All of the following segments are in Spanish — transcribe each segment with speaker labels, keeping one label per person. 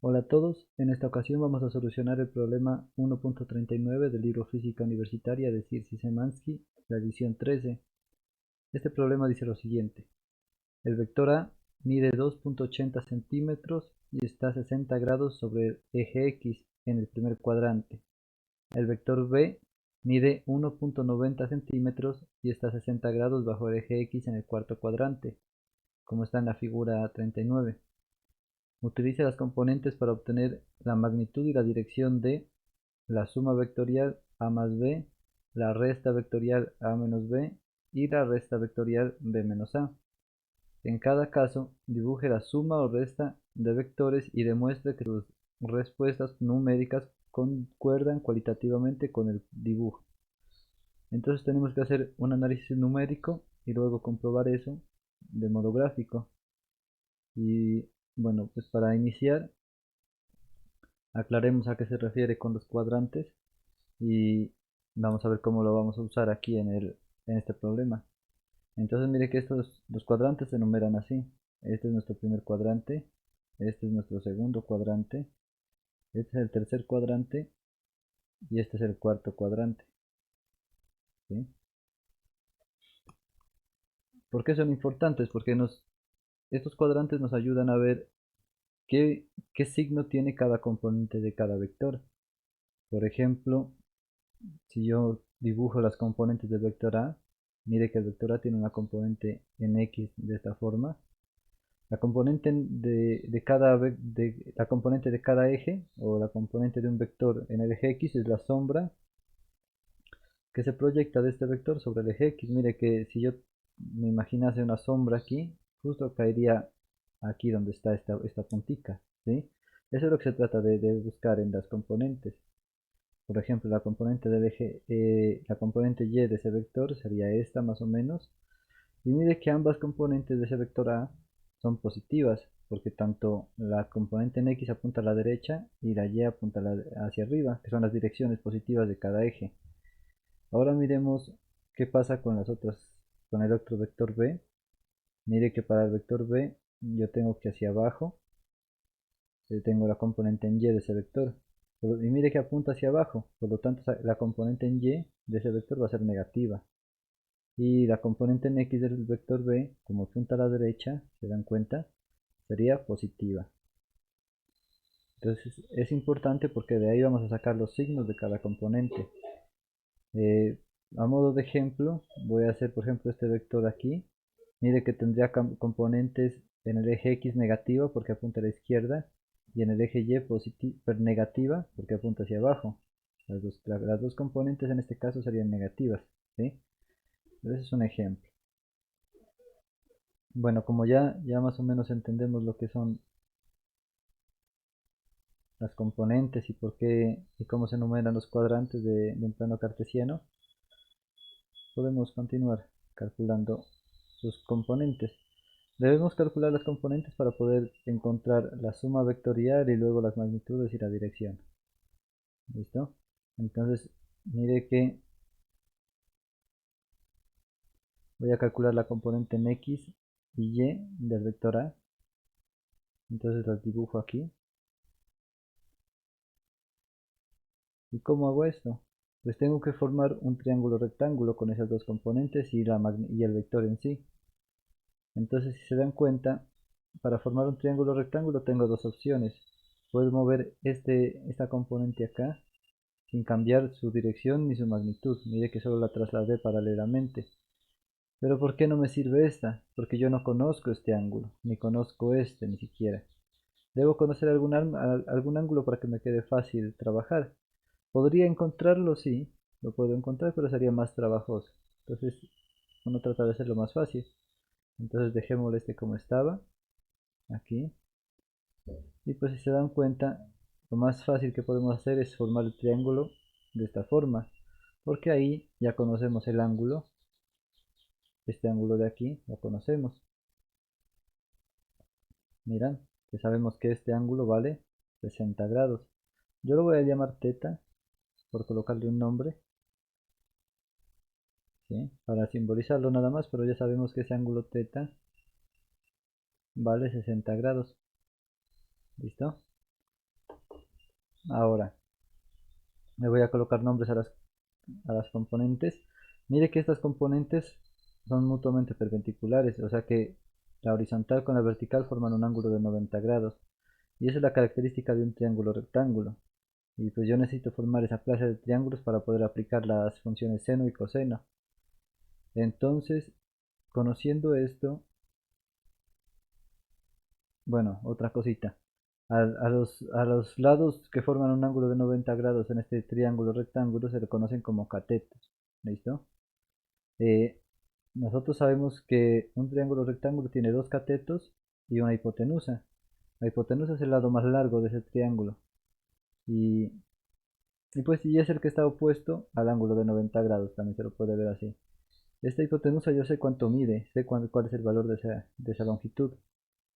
Speaker 1: Hola a todos, en esta ocasión vamos a solucionar el problema 1.39 del libro Física Universitaria de Sir Szymanski, la edición 13. Este problema dice lo siguiente: el vector A mide 2.80 centímetros y está a 60 grados sobre el eje X en el primer cuadrante. El vector B mide 1.90 centímetros y está a 60 grados bajo el eje X en el cuarto cuadrante, como está en la figura 39. Utilice las componentes para obtener la magnitud y la dirección de la suma vectorial A más B, la resta vectorial A menos B y la resta vectorial B menos A. En cada caso, dibuje la suma o resta de vectores y demuestre que sus respuestas numéricas concuerdan cualitativamente con el dibujo. Entonces tenemos que hacer un análisis numérico y luego comprobar eso de modo gráfico. Y bueno, pues para iniciar, aclaremos a qué se refiere con los cuadrantes y vamos a ver cómo lo vamos a usar aquí en este problema. Entonces mire que estos los cuadrantes se enumeran así. Este es nuestro primer cuadrante, este es nuestro segundo cuadrante, este es el tercer cuadrante y este es el cuarto cuadrante, ¿sí? ¿Por qué son importantes? Porque estos cuadrantes nos ayudan a ver qué signo tiene cada componente de cada vector. Por ejemplo, si yo dibujo las componentes del vector A, mire que el vector A tiene una componente en X de esta forma. La componente la componente de cada eje o la componente de un vector en el eje X es la sombra que se proyecta de este vector sobre el eje X. Mire que si yo me imaginase una sombra aquí, justo caería aquí donde está esta puntica, ¿sí? Eso es lo que se trata de buscar en las componentes. Por ejemplo, la componente del eje, la componente Y de ese vector sería esta más o menos. Y mire que ambas componentes de ese vector A son positivas, porque tanto la componente en X apunta a la derecha y la Y apunta hacia arriba, que son las direcciones positivas de cada eje. Ahora miremos qué pasa con con el otro vector B. Mire que para el vector B yo tengo que hacia abajo, tengo la componente en Y de ese vector. Y mire que apunta hacia abajo, por lo tanto la componente en Y de ese vector va a ser negativa. Y la componente en X del vector B, como apunta a la derecha, ¿se dan cuenta? Sería positiva. Entonces es importante porque de ahí vamos a sacar los signos de cada componente. Eh, a modo de ejemplo, voy a hacer por ejemplo este vector aquí. Mire que tendría componentes en el eje X negativa porque apunta a la izquierda y en el eje Y negativa porque apunta hacia abajo. Las dos componentes en este caso serían negativas, ¿sí? Ese es un ejemplo. Bueno, como ya más o menos entendemos lo que son las componentes y por qué y cómo se enumeran los cuadrantes de un plano cartesiano, podemos continuar calculando sus componentes. Debemos calcular las componentes para poder encontrar la suma vectorial y luego las magnitudes y la dirección. ¿Listo? Entonces, mire que voy a calcular la componente en X y Y del vector A. Entonces las dibujo aquí. ¿Y cómo hago esto? Pues tengo que formar un triángulo rectángulo con esas dos componentes y el vector en sí. Entonces, si se dan cuenta, para formar un triángulo rectángulo tengo dos opciones. Puedo mover esta componente acá sin cambiar su dirección ni su magnitud. Mire que solo la trasladé paralelamente. Pero ¿por qué no me sirve esta? Porque yo no conozco este ángulo, ni conozco este ni siquiera. Debo conocer algún ángulo para que me quede fácil trabajar. Podría encontrarlo, sí, lo puedo encontrar, pero sería más trabajoso. Entonces, uno trata de hacerlo más fácil. Entonces dejémoslo este como estaba, aquí. Y pues si se dan cuenta, lo más fácil que podemos hacer es formar el triángulo de esta forma. Porque ahí ya conocemos el ángulo. Este ángulo de aquí lo conocemos. Miran, que sabemos que este ángulo vale 60 grados. Yo lo voy a llamar teta por colocarle un nombre, ¿sí? Para simbolizarlo nada más, pero ya sabemos que ese ángulo teta vale 60 grados. ¿Listo? Ahora le voy a colocar nombres a las componentes. Mire que estas componentes son mutuamente perpendiculares, o sea que la horizontal con la vertical forman un ángulo de 90 grados. Y esa es la característica de un triángulo rectángulo. Y pues yo necesito formar esa clase de triángulos para poder aplicar las funciones seno y coseno. Entonces, conociendo esto, bueno, otra cosita. A los lados que forman un ángulo de 90 grados en este triángulo rectángulo se le conocen como catetos. ¿Listo? Eh, Nosotros sabemos que un triángulo rectángulo tiene dos catetos y una hipotenusa. La hipotenusa es el lado más largo de ese triángulo. Y, y pues y es el que está opuesto al ángulo de 90 grados, también se lo puede ver así. Esta hipotenusa yo sé cuánto mide, sé cuál es el valor de esa longitud.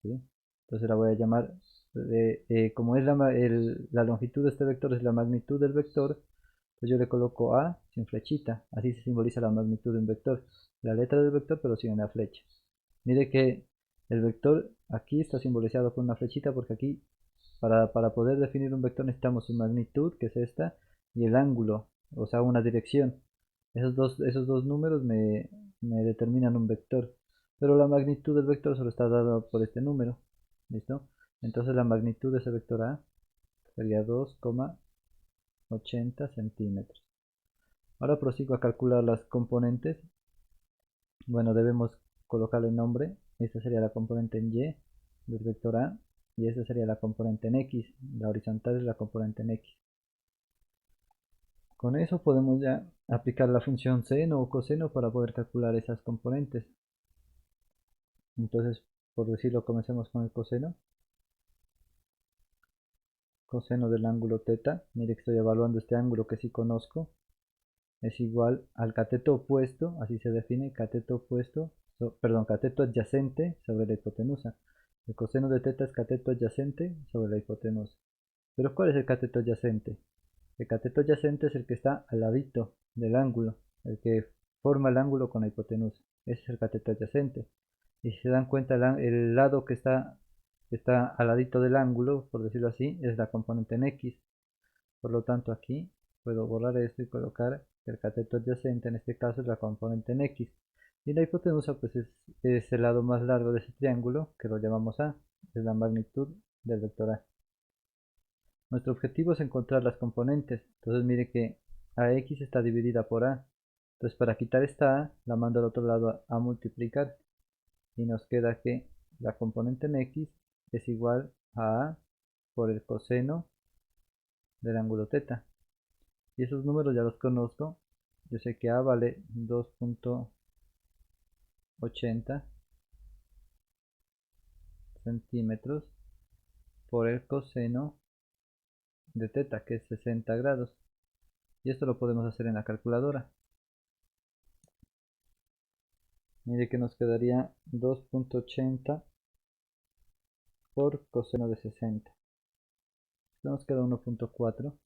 Speaker 1: ¿Sí? Entonces la voy a llamar, como es la longitud de este vector es la magnitud del vector, pues yo le coloco A sin flechita, así se simboliza la magnitud de un vector, la letra del vector pero sin una flecha. Mire que el vector aquí está simbolizado con una flechita porque aquí para poder definir un vector necesitamos su magnitud, que es esta, y el ángulo, o sea una dirección. Esos dos números me determinan un vector, pero la magnitud del vector solo está dada por este número. ¿Listo? Entonces la magnitud de ese vector A sería 2,80 centímetros. Ahora prosigo a calcular las componentes. Bueno, debemos colocarle nombre. Esta sería la componente en Y del vector A y esta sería la componente en X. La horizontal es la componente en X. Con eso podemos ya aplicar la función seno o coseno para poder calcular esas componentes. Entonces, por decirlo, comencemos con el coseno. Coseno del ángulo teta. Mire que estoy evaluando este ángulo que sí conozco. Es igual al cateto opuesto, así se define, cateto opuesto, perdón, cateto adyacente sobre la hipotenusa. El coseno de teta es cateto adyacente sobre la hipotenusa. Pero ¿cuál es el cateto adyacente? El cateto adyacente es el que está al ladito del ángulo, el que forma el ángulo con la hipotenusa. Ese es el cateto adyacente. Y si se dan cuenta, el lado que está al ladito del ángulo, por decirlo así, es la componente en X. Por lo tanto, aquí puedo borrar esto y colocar que el cateto adyacente, en este caso, es la componente en X. Y la hipotenusa, pues es el lado más largo de ese triángulo, que lo llamamos A, es la magnitud del vector A. Nuestro objetivo es encontrar las componentes. Entonces mire que AX está dividida por A. Entonces para quitar esta A, la mando al otro lado a multiplicar. Y nos queda que la componente en X es igual a A por el coseno del ángulo teta. Y esos números ya los conozco. Yo sé que A vale 2,80 centímetros por el coseno de teta, que es 60 grados. Y esto lo podemos hacer en la calculadora. Mire que nos quedaría 2,80 por coseno de 60. Esto nos queda 1,4.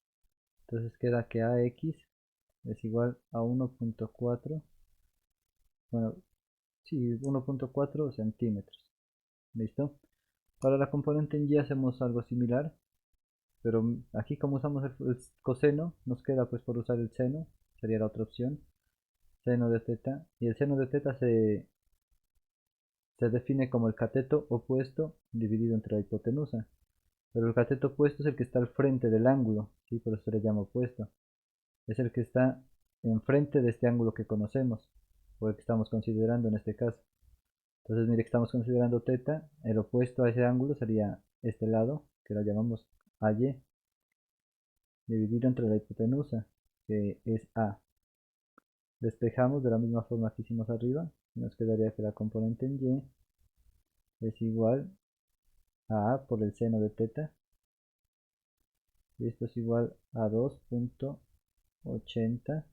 Speaker 1: Entonces queda que AX es igual a 1,4. Bueno, sí, 1,4 centímetros. ¿Listo? Para la componente en Y hacemos algo similar. Pero aquí como usamos el coseno, nos queda pues por usar el seno, sería la otra opción, seno de teta, y el seno de teta se define como el cateto opuesto dividido entre la hipotenusa, pero el cateto opuesto es el que está al frente del ángulo, ¿sí? Por eso se le llama opuesto, es el que está enfrente de este ángulo que conocemos, o el que estamos considerando en este caso. Entonces mire que estamos considerando teta, el opuesto a ese ángulo sería este lado, que lo llamamos AY, dividido entre la hipotenusa, que es A. Despejamos de la misma forma que hicimos arriba y nos quedaría que la componente en Y es igual a por el seno de teta y esto es igual a 2,80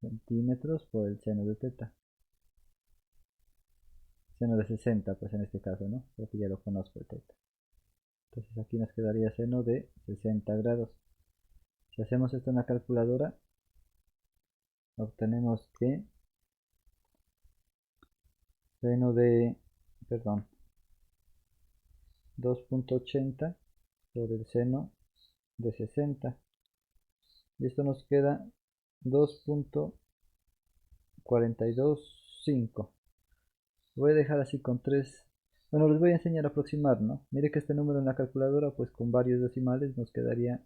Speaker 1: centímetros por el seno de teta. Seno de 60 pues en este caso, ¿no? Porque ya lo conozco el teta. Entonces aquí nos quedaría seno de 60 grados. Si hacemos esto en la calculadora, obtenemos que seno de, perdón, 2,80 por el seno de 60. Y esto nos queda 2.425. Voy a dejar así con 3. Bueno, les voy a enseñar a aproximar, ¿no? Mire que este número en la calculadora, pues con varios decimales nos quedaría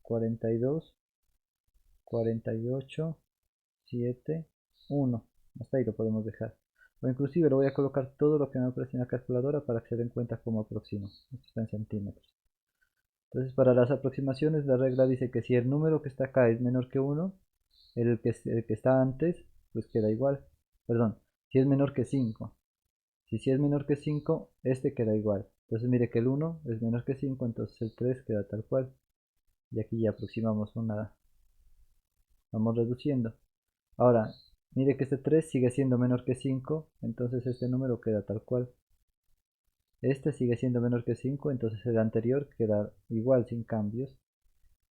Speaker 1: 42, 48, 7, 1. Hasta ahí lo podemos dejar. O inclusive lo voy a colocar todo lo que me aparece en la calculadora para que se den cuenta cómo aproximo. Esto está en centímetros. Entonces, para las aproximaciones, la regla dice que si el número que está acá es menor que 1, el que está antes, pues queda igual. Perdón, si es menor que 5. Si es menor que 5, este queda igual. Entonces mire que el 1 es menor que 5, entonces el 3 queda tal cual. Y aquí ya aproximamos una. Vamos reduciendo. Ahora, mire que este 3 sigue siendo menor que 5, entonces este número queda tal cual. Este sigue siendo menor que 5, entonces el anterior queda igual sin cambios.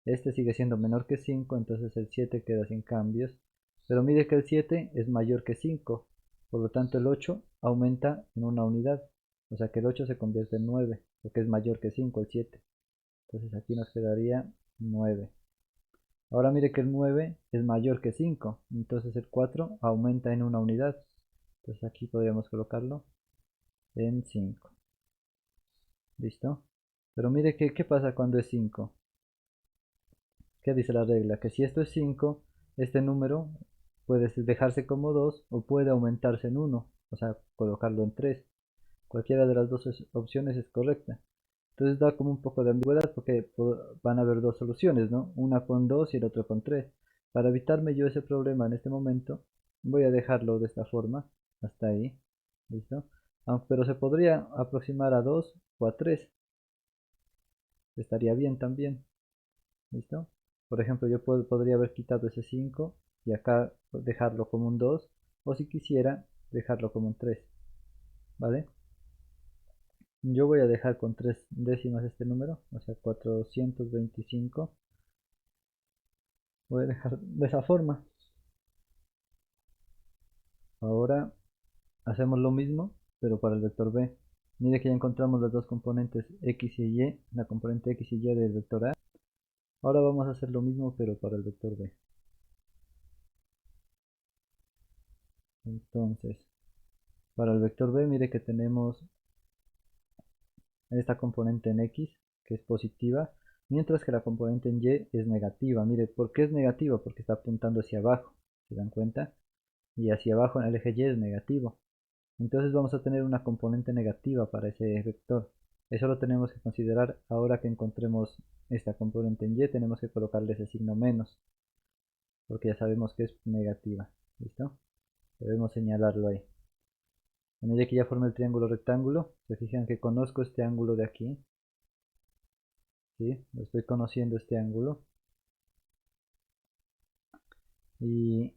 Speaker 1: Este sigue siendo menor que 5, entonces el 7 queda sin cambios. Pero mire que el 7 es mayor que 5, por lo tanto el 8 aumenta en una unidad. O sea que el 8 se convierte en 9, porque es mayor que 5 el 7. Entonces aquí nos quedaría 9. Ahora mire que el 9 es mayor que 5, entonces el 4 aumenta en una unidad. Entonces aquí podríamos colocarlo en 5. ¿Listo? Pero mire que, ¿qué pasa cuando es 5? ¿Qué dice la regla? Que si esto es 5, este número puede dejarse como 2 o puede aumentarse en 1, o sea, colocarlo en 3. Cualquiera de las dos opciones es correcta. Entonces da como un poco de ambigüedad porque van a haber dos soluciones, ¿no? Una con 2 y el otro con 3. Para evitarme yo ese problema en este momento, voy a dejarlo de esta forma, hasta ahí, ¿listo? Pero se podría aproximar a 2 o a 3, estaría bien también, ¿listo? Por ejemplo, yo podría haber quitado ese 5 y acá dejarlo como un 2, o si quisiera, dejarlo como un 3, ¿vale? Yo voy a dejar con 3 décimas este número, o sea, 425. Voy a dejar de esa forma. Ahora hacemos lo mismo, pero para el vector b. Mire que ya encontramos las dos componentes x y y, la componente x y y del vector a. Ahora vamos a hacer lo mismo, pero para el vector b. Entonces, para el vector b, mire que tenemos esta componente en x, que es positiva, mientras que la componente en y es negativa. Mire, ¿por qué es negativa? Porque está apuntando hacia abajo, ¿se dan cuenta? Y hacia abajo en el eje y es negativo. Entonces vamos a tener una componente negativa para ese vector. Eso lo tenemos que considerar ahora que encontremos esta componente en y, tenemos que colocarle ese signo menos, porque ya sabemos que es negativa. ¿Listo? Debemos señalarlo ahí. A medida que ya formé el triángulo rectángulo, se fijan que conozco este ángulo de aquí. ¿Sí? Lo estoy conociendo este ángulo. Y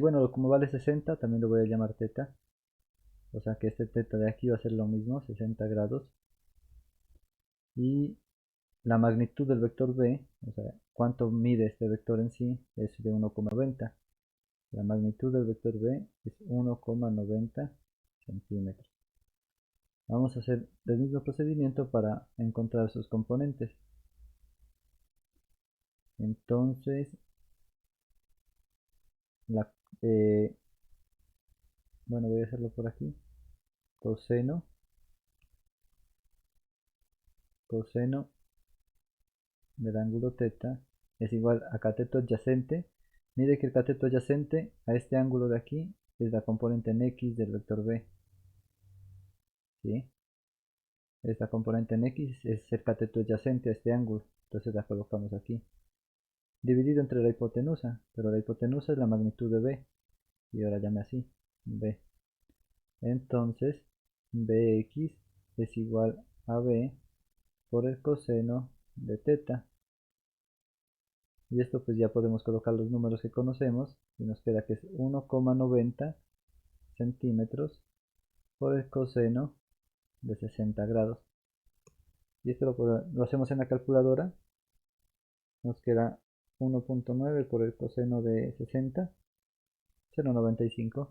Speaker 1: bueno, como vale 60, también lo voy a llamar teta. O sea que este teta de aquí va a ser lo mismo, 60 grados. Y la magnitud del vector b, o sea, cuánto mide este vector en sí, es de 1,90. La magnitud del vector b es 1,90 centímetros. Vamos a hacer el mismo procedimiento para encontrar sus componentes. Entonces, la, eh, bueno, voy a hacerlo por aquí. Coseno, coseno del ángulo teta es igual a cateto adyacente. Mire que el cateto adyacente a este ángulo de aquí es la componente en x del vector b. ¿Sí? Esta componente en x es el cateto adyacente a este ángulo, entonces la colocamos aquí. Dividido entre la hipotenusa, pero la hipotenusa es la magnitud de b, y ahora llame así, b. Entonces, bx es igual a b por el coseno de teta. Y esto pues ya podemos colocar los números que conocemos, y nos queda que es 1,90 centímetros por el coseno de 60 grados. Y esto lo hacemos en la calculadora. Nos queda 1,9 por el coseno de 60, 0,95.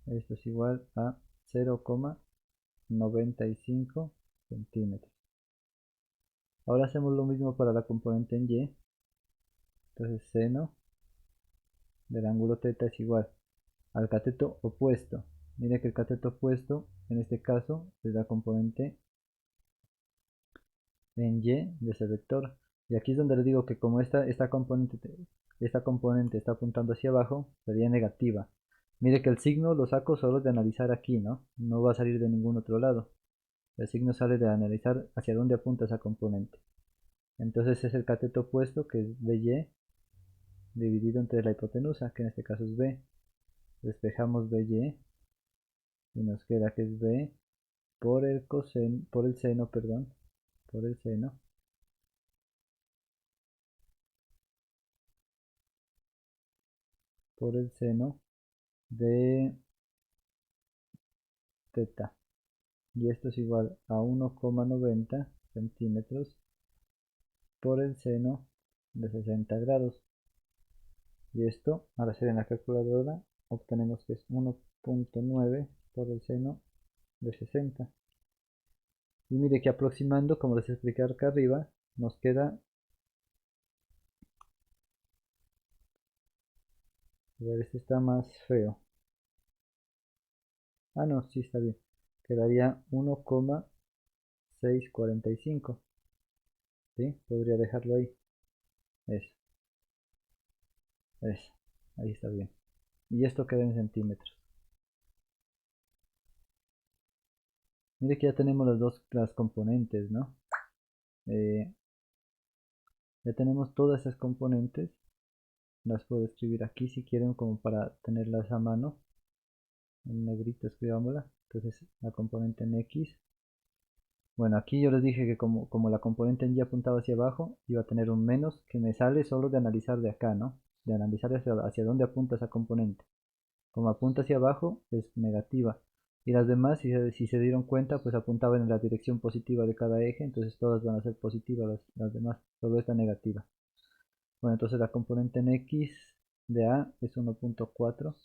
Speaker 1: Esto es igual a 0,95 centímetros. Ahora hacemos lo mismo para la componente en y. Entonces seno del ángulo θ es igual al cateto opuesto. Mire que el cateto opuesto en este caso es la componente en y de ese vector. Y aquí es donde les digo que como esta componente está apuntando hacia abajo, sería negativa. Mire que el signo lo saco solo de analizar aquí, ¿no? No va a salir de ningún otro lado. El signo sale de analizar hacia dónde apunta esa componente. Entonces es el cateto opuesto, que es BY, dividido entre la hipotenusa, que en este caso es B. Despejamos BY y nos queda que es B por el seno, perdón, por el seno de θ. Y esto es igual a 1,90 centímetros por el seno de 60 grados. Y esto, al hacer en la calculadora, obtenemos que es 1,9 por el seno de 60. Y mire que aproximando, como les expliqué acá arriba, nos queda, a ver, este está más feo. Ah, no, sí está bien. Quedaría 1,645. ¿Sí? Podría dejarlo ahí. Eso, eso. Ahí está bien. Y esto queda en centímetros. Mire que ya tenemos las componentes, ¿no? Eh, ya tenemos todas esas componentes. Las puedo escribir aquí si quieren, como para tenerlas a mano. En negrito escribámosla. Entonces la componente en X. Bueno, aquí yo les dije que como la componente en Y apuntaba hacia abajo, iba a tener un menos que me sale solo de analizar de acá, ¿no? De analizar hacia dónde apunta esa componente. Como apunta hacia abajo, es negativa. Y las demás, si se dieron cuenta, pues apuntaban en la dirección positiva de cada eje, entonces todas van a ser positivas las demás, solo esta negativa. Bueno, entonces la componente en X de A es 1,4.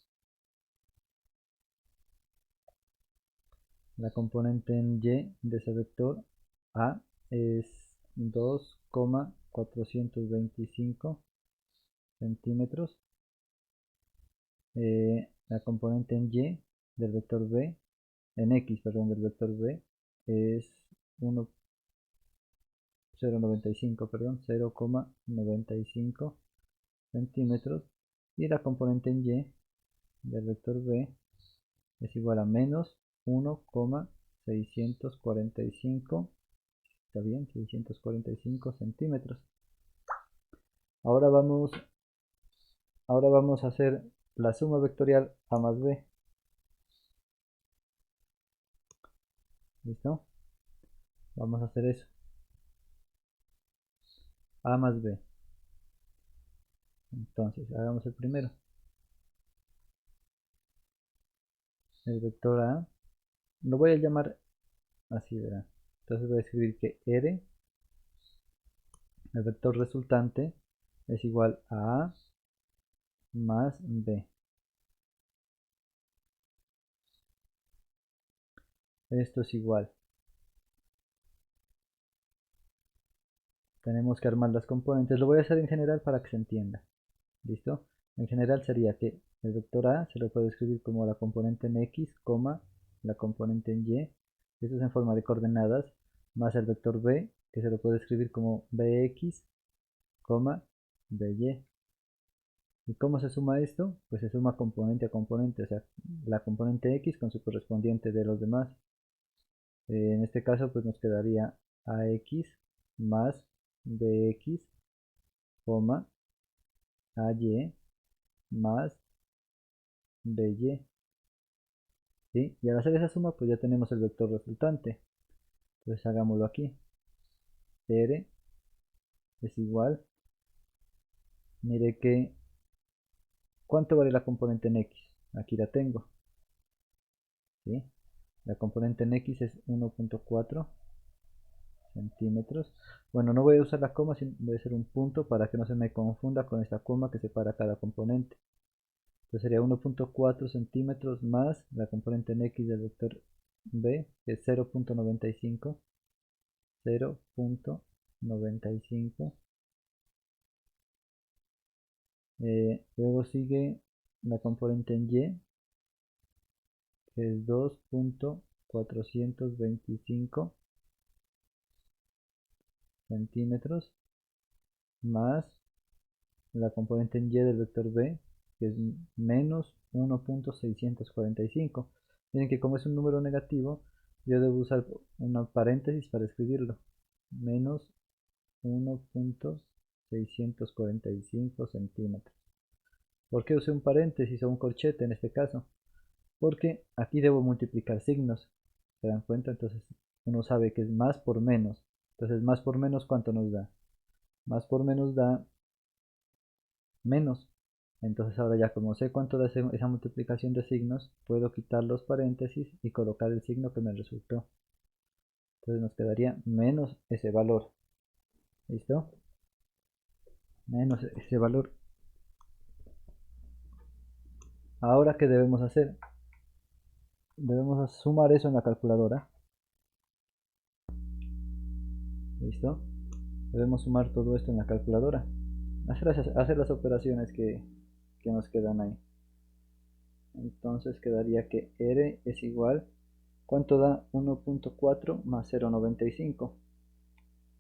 Speaker 1: La componente en Y de ese vector A es 2,425 centímetros. La componente en Y del vector B, en X, perdón, del vector B es 0,95, perdón, 0,95 centímetros. Y la componente en Y del vector B es igual a menos 1,645, está bien, 645 centímetros. Ahora vamos a hacer la suma vectorial A más B. ¿Listo? Vamos a hacer eso. A más B. Entonces, hagamos el primero. El vector A lo voy a llamar así, ¿verdad? Entonces voy a escribir que R, el vector resultante, es igual a A más B. Esto es igual. Tenemos que armar las componentes. Lo voy a hacer en general para que se entienda. ¿Listo? En general sería que el vector A se lo puede escribir como la componente en X, la componente en Y. Esto es en forma de coordenadas. Más el vector B, que se lo puede escribir como Bx, By. ¿Y cómo se suma esto? Pues se suma componente a componente, o sea, la componente X con su correspondiente de los demás. En este caso, pues nos quedaría AX más BX, AY más BY. ¿Sí? Y al hacer esa suma, pues ya tenemos el vector resultante. Entonces hagámoslo aquí. R es igual. Mire que, ¿cuánto vale la componente en X? Aquí la tengo. ¿Sí? La componente en X es 1,4 centímetros. Bueno, no voy a usar la coma, sino voy a hacer un punto para que no se me confunda con esta coma que separa cada componente. Entonces sería 1,4 centímetros más la componente en X del vector B, que es 0,95. 0,95. 95. Luego sigue la componente en Y, que es 2.425 centímetros, más la componente en Y del vector B, que es menos 1.645. Miren que como es un número negativo, yo debo usar una paréntesis para escribirlo. Menos 1.645 centímetros. ¿Por qué usé un paréntesis o un corchete en este caso? Porque aquí debo multiplicar signos. ¿Se dan cuenta? Entonces uno sabe que es más por menos. Entonces más por menos, ¿cuánto nos da? Más por menos da menos. Entonces ahora ya como sé cuánto da esa multiplicación de signos, puedo quitar los paréntesis y colocar el signo que me resultó. Entonces nos quedaría menos ese valor. ¿Listo? Menos ese valor. Ahora, ¿qué debemos hacer? Debemos sumar eso en la calculadora. ¿Listo? Debemos sumar todo esto en la calculadora. Hacer las operaciones que nos quedan ahí. Entonces quedaría que R es igual. ¿Cuánto da 1.4 más 0.95?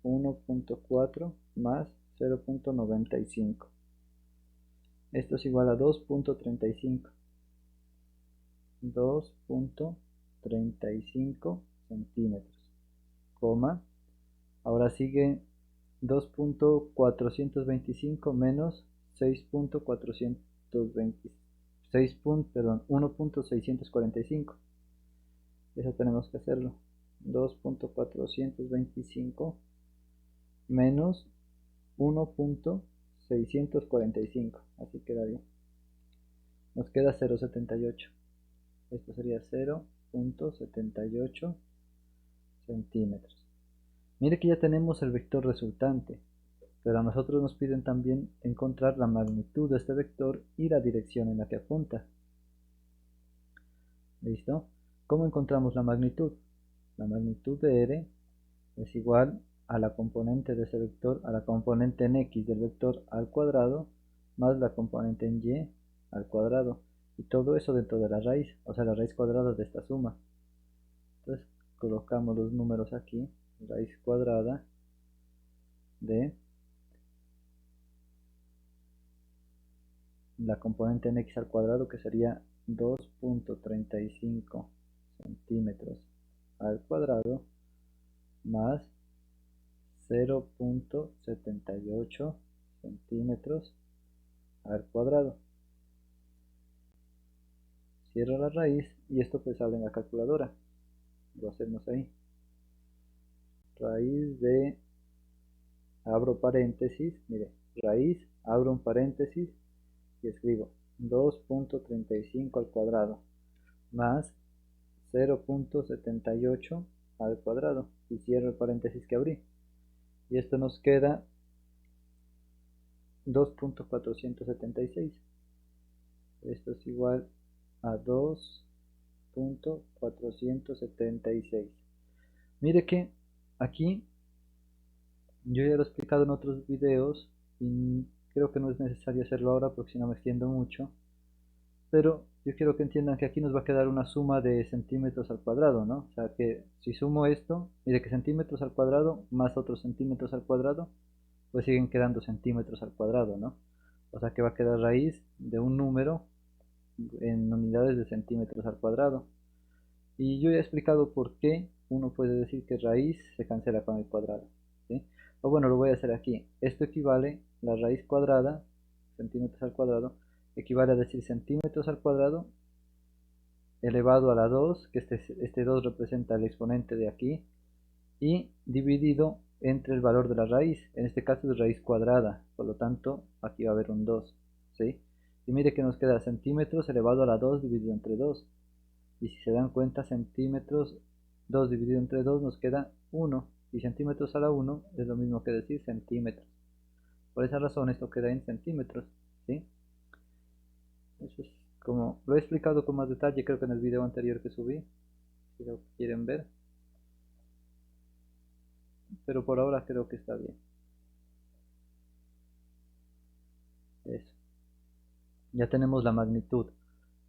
Speaker 1: 1.4 más 0.95. Esto es igual a 2.35. 2.35 centímetros. Coma. Ahora sigue 2.425 menos 1.645. Eso tenemos que hacerlo. 2.425 menos 1.645. Así quedaría. Nos queda 0.78. Esto sería 0.78 centímetros. Mire que ya tenemos el vector resultante, pero a nosotros nos piden también encontrar la magnitud de este vector y la dirección en la que apunta. ¿Listo? ¿Cómo encontramos la magnitud? La magnitud de R es igual a la componente de ese vector, a la componente en X del vector al cuadrado, más la componente en Y al cuadrado. Y todo eso dentro de la raíz, o sea, la raíz cuadrada de esta suma. Entonces colocamos los números aquí. Raíz cuadrada de la componente en X al cuadrado, que sería 2.35 centímetros al cuadrado, más 0.78 centímetros al cuadrado. Cierro la raíz y esto pues sale en la calculadora. Lo hacemos ahí. Raíz de, abro paréntesis, mire, raíz, abro un paréntesis y escribo 2.35 al cuadrado más 0.78 al cuadrado y cierro el paréntesis que abrí. Y esto nos queda 2.476. Esto es igual a 2.476. Mire que aquí yo ya lo he explicado en otros videos y creo que no es necesario hacerlo ahora porque si no me extiendo mucho. Pero yo quiero que entiendan que aquí nos va a quedar una suma de centímetros al cuadrado, ¿no? O sea que si sumo esto, mire que centímetros al cuadrado más otros centímetros al cuadrado, pues siguen quedando centímetros al cuadrado, ¿no? O sea que va a quedar raíz de un número en unidades de centímetros al cuadrado. Y yo ya he explicado por qué uno puede decir que raíz se cancela con el cuadrado, ¿sí? O bueno, lo voy a hacer aquí. Esto equivale, la raíz cuadrada, centímetros al cuadrado, equivale a decir centímetros al cuadrado elevado a la 2, que este 2 representa el exponente de aquí, y dividido entre el valor de la raíz, en este caso es raíz cuadrada, por lo tanto aquí va a haber un 2, ¿sí? Y mire que nos queda centímetros elevado a la 2 dividido entre 2, y si se dan cuenta centímetros 2 dividido entre 2 nos queda 1, y centímetros a la 1 es lo mismo que decir centímetros. Por esa razón esto queda en centímetros, ¿sí? Eso es como lo he explicado con más detalle, creo que en el video anterior que subí, si lo quieren ver. pero por ahora creo que está bien. Eso. Ya tenemos la magnitud.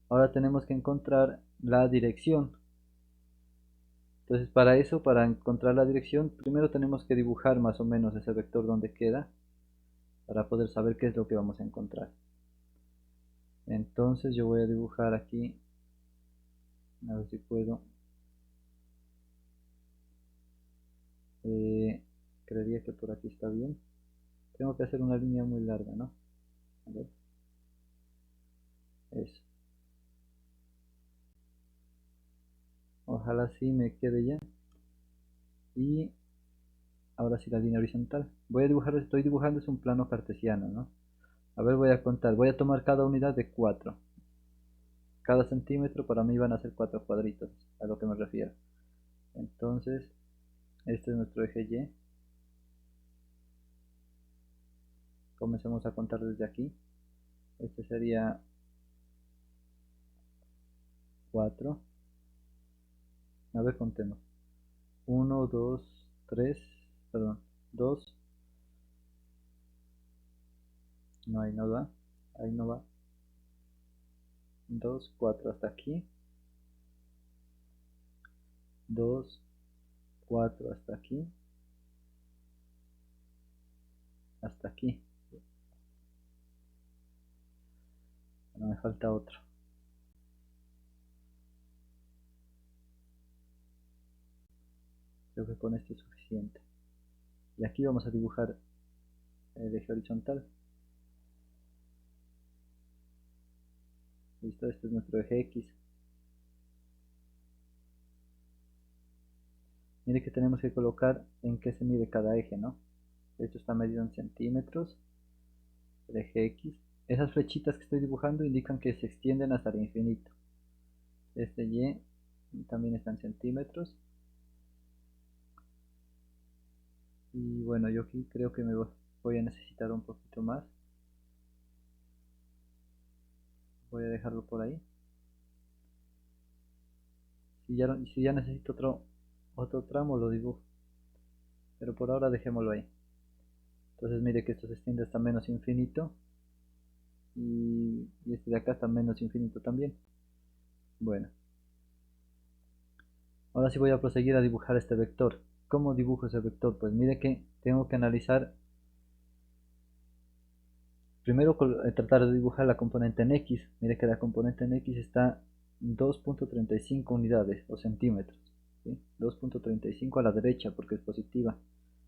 Speaker 1: Ahora tenemos que encontrar la dirección. Entonces para eso, para encontrar la dirección, primero tenemos que dibujar más o menos ese vector donde queda, para poder saber qué es lo que vamos a encontrar. Entonces yo voy a dibujar aquí, a ver si puedo. Creería que por aquí está bien. Tengo que hacer una línea muy larga, ¿no? A ver, eso. Ojalá sí me quede ya. Y ahora sí la línea horizontal. Voy a dibujar, estoy dibujando es un plano cartesiano, ¿no? A ver, voy a contar. Voy a tomar cada unidad de 4. Cada centímetro para mí van a ser 4 cuadritos, a lo que me refiero. Entonces, este es nuestro eje Y. Comencemos a contar desde aquí. Este sería 4. A ver, contemos. 1, 2, 3, perdón, 2. No, ahí no va. Ahí no va. 2, 4 hasta aquí. 2, 4 hasta aquí. Hasta aquí. No me falta otro. Creo que con esto es suficiente. Y aquí vamos a dibujar el eje horizontal. Listo, este es nuestro eje X. Mire que tenemos que colocar en qué se mide cada eje, ¿no? Esto está medido en centímetros. El eje X. Esas flechitas que estoy dibujando indican que se extienden hasta el infinito. Este Y también está en centímetros. Y bueno, yo aquí creo que me voy a necesitar un poquito más. Voy a dejarlo por ahí. Si ya necesito otro tramo, lo dibujo. Pero por ahora dejémoslo ahí. Entonces mire que esto se extiende hasta menos infinito. Y este de acá está menos infinito también. Bueno, ahora sí voy a proseguir a dibujar este vector. ¿Cómo dibujo ese vector? Pues mire que tengo que analizar. Primero tratar de dibujar la componente en X. Mire que la componente en X está 2.35 unidades o centímetros. ¿Sí? 2.35 a la derecha porque es positiva.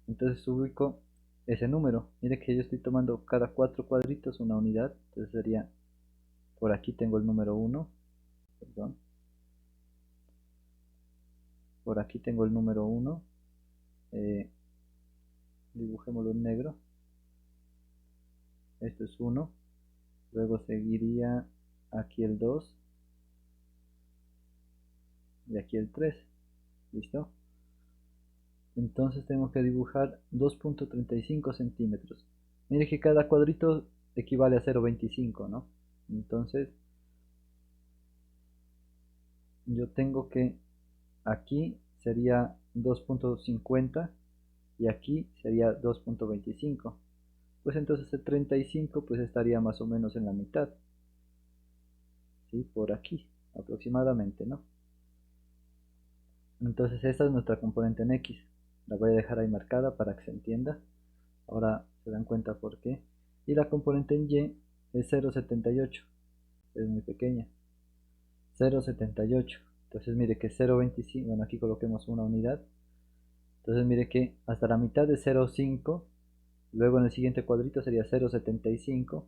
Speaker 1: Entonces ubico ese número. Mire que yo estoy tomando cada 4 cuadritos una unidad. Entonces sería, por aquí tengo el número 1. Perdón. Por aquí tengo el número 1. Dibujémoslo en negro. Esto es 1. Luego seguiría aquí el 2. Y aquí el 3. ¿Listo? Entonces tengo que dibujar 2.35 centímetros. Mire que cada cuadrito equivale a 0.25, ¿no? Entonces yo tengo que aquí sería 2.50 y aquí sería 2.25. Pues entonces el 35 pues estaría más o menos en la mitad. ¿Sí? Por aquí aproximadamente, ¿no? Entonces esta es nuestra componente en X. La voy a dejar ahí marcada para que se entienda. Ahora se dan cuenta por qué. Y la componente en Y es 0.78. Es muy pequeña. 0.78. Entonces mire que 0.25. Bueno, aquí coloquemos una unidad. Entonces mire que hasta la mitad de 0.5. Luego en el siguiente cuadrito sería 0.75.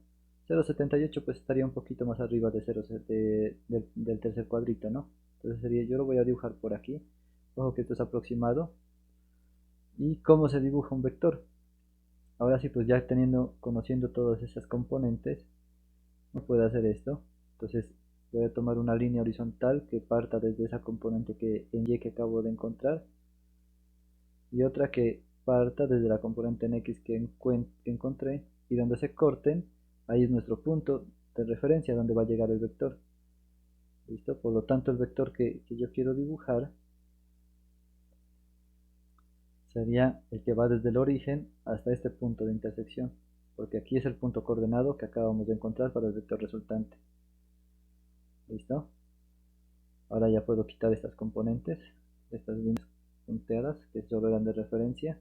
Speaker 1: 0.78 pues estaría un poquito más arriba de del tercer cuadrito, ¿no? Entonces sería, yo lo voy a dibujar por aquí. Ojo que esto es aproximado. ¿Y cómo se dibuja un vector? Ahora sí, pues ya conociendo todas esas componentes, no puedo hacer esto. Entonces voy a tomar una línea horizontal que parta desde esa componente en Y que acabo de encontrar. Y otra que parta desde la componente en X que encontré. Y donde se corten, ahí es nuestro punto de referencia donde va a llegar el vector. ¿Listo? Por lo tanto, el vector que yo quiero dibujar sería el que va desde el origen hasta este punto de intersección, porque aquí es el punto coordenado que acabamos de encontrar para el vector resultante. ¿Listo? Ahora ya puedo quitar estas componentes, estas líneas punteadas que solo eran de referencia.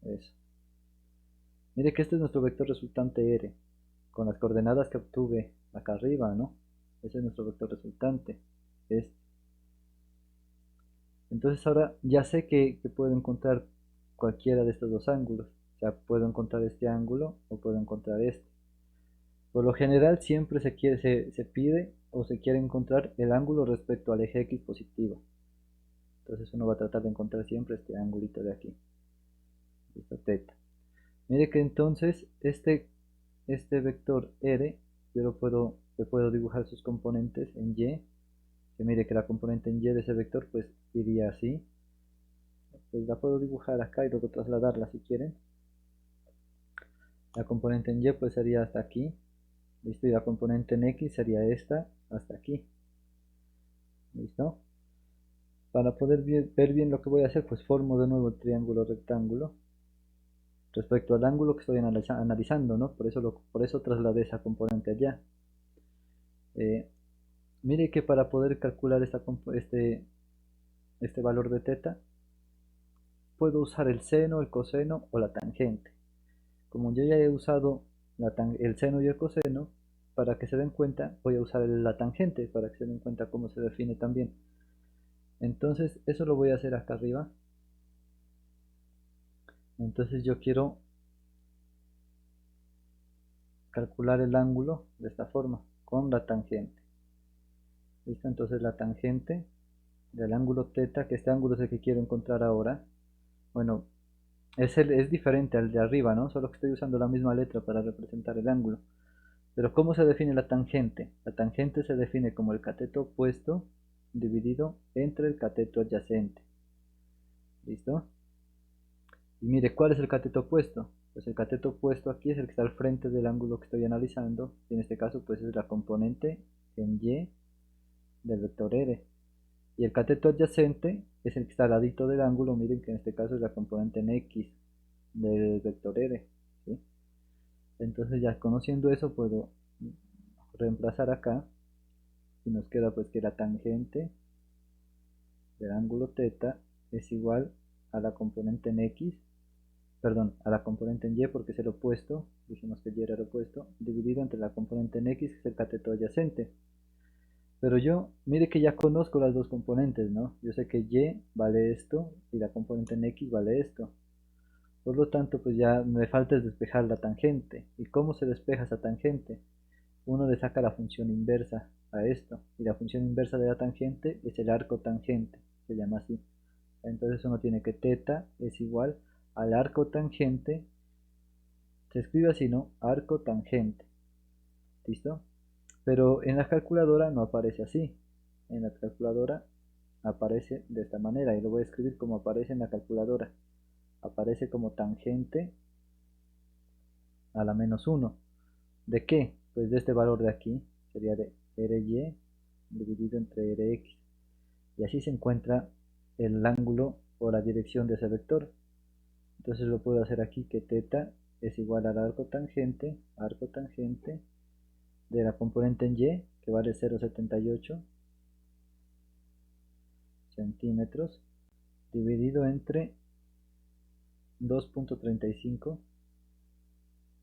Speaker 1: Eso. Mire que este es nuestro vector resultante R, con las coordenadas que obtuve acá arriba, ¿no? Ese es nuestro vector resultante. Este. Entonces ahora ya sé que puedo encontrar cualquiera de estos dos ángulos. O sea, puedo encontrar este ángulo o puedo encontrar este. Por lo general siempre se pide o se quiere encontrar el ángulo respecto al eje X positivo. Entonces uno va a tratar de encontrar siempre este ángulo de aquí. Listo, teta. Mire que entonces este vector R yo le puedo dibujar sus componentes en Y. Que mire que la componente en Y de ese vector pues iría así. Pues la puedo dibujar acá y luego trasladarla si quieren. La componente en Y pues sería hasta aquí. Listo, y la componente en X sería esta hasta aquí. Listo. Para poder ver bien lo que voy a hacer, pues formo de nuevo el triángulo rectángulo respecto al ángulo que estoy analizando, ¿no? Por eso trasladé esa componente allá. Mire que para poder calcular este valor de teta, puedo usar el seno, el coseno o la tangente. Como yo ya he usado el seno y el coseno, para que se den cuenta, voy a usar la tangente para que se den cuenta cómo se define también. Entonces, eso lo voy a hacer acá arriba. Entonces yo quiero calcular el ángulo de esta forma, con la tangente. ¿Listo? Entonces la tangente del ángulo teta, que este ángulo es el que quiero encontrar ahora. Bueno, es diferente al de arriba, ¿no? Solo que estoy usando la misma letra para representar el ángulo. Pero ¿cómo se define la tangente? La tangente se define como el cateto opuesto dividido entre el cateto adyacente. ¿Listo? Y mire, ¿cuál es el cateto opuesto? Pues el cateto opuesto aquí es el que está al frente del ángulo que estoy analizando. Y en este caso pues es la componente en Y del vector R. Y el cateto adyacente es el que está al ladito del ángulo. Miren que en este caso es la componente en X del vector R. ¿Sí? Entonces ya conociendo eso puedo reemplazar acá. Y nos queda pues que la tangente del ángulo teta es igual a la componente en X, perdón, a la componente en Y porque es el opuesto, dijimos que Y era el opuesto, dividido entre la componente en X que es el cateto adyacente. Pero yo, mire que ya conozco las dos componentes, ¿no? Yo sé que Y vale esto y la componente en X vale esto. Por lo tanto, pues ya me falta es despejar la tangente. ¿Y cómo se despeja esa tangente? Uno le saca la función inversa a esto. Y la función inversa de la tangente es el arco tangente. Se llama así. Entonces uno tiene que teta es igual al arco tangente. Se escribe así, ¿no? Arco tangente. ¿Listo? Pero en la calculadora no aparece así. En la calculadora aparece de esta manera. Y lo voy a escribir como aparece en la calculadora. Aparece como tangente a la menos 1. ¿De qué? Pues de este valor de aquí. Sería de RY dividido entre RX. Y así se encuentra el ángulo o la dirección de ese vector. Entonces lo puedo hacer aquí que teta es igual al arco tangente de la componente en Y, que vale 0,78 centímetros, dividido entre 2.35,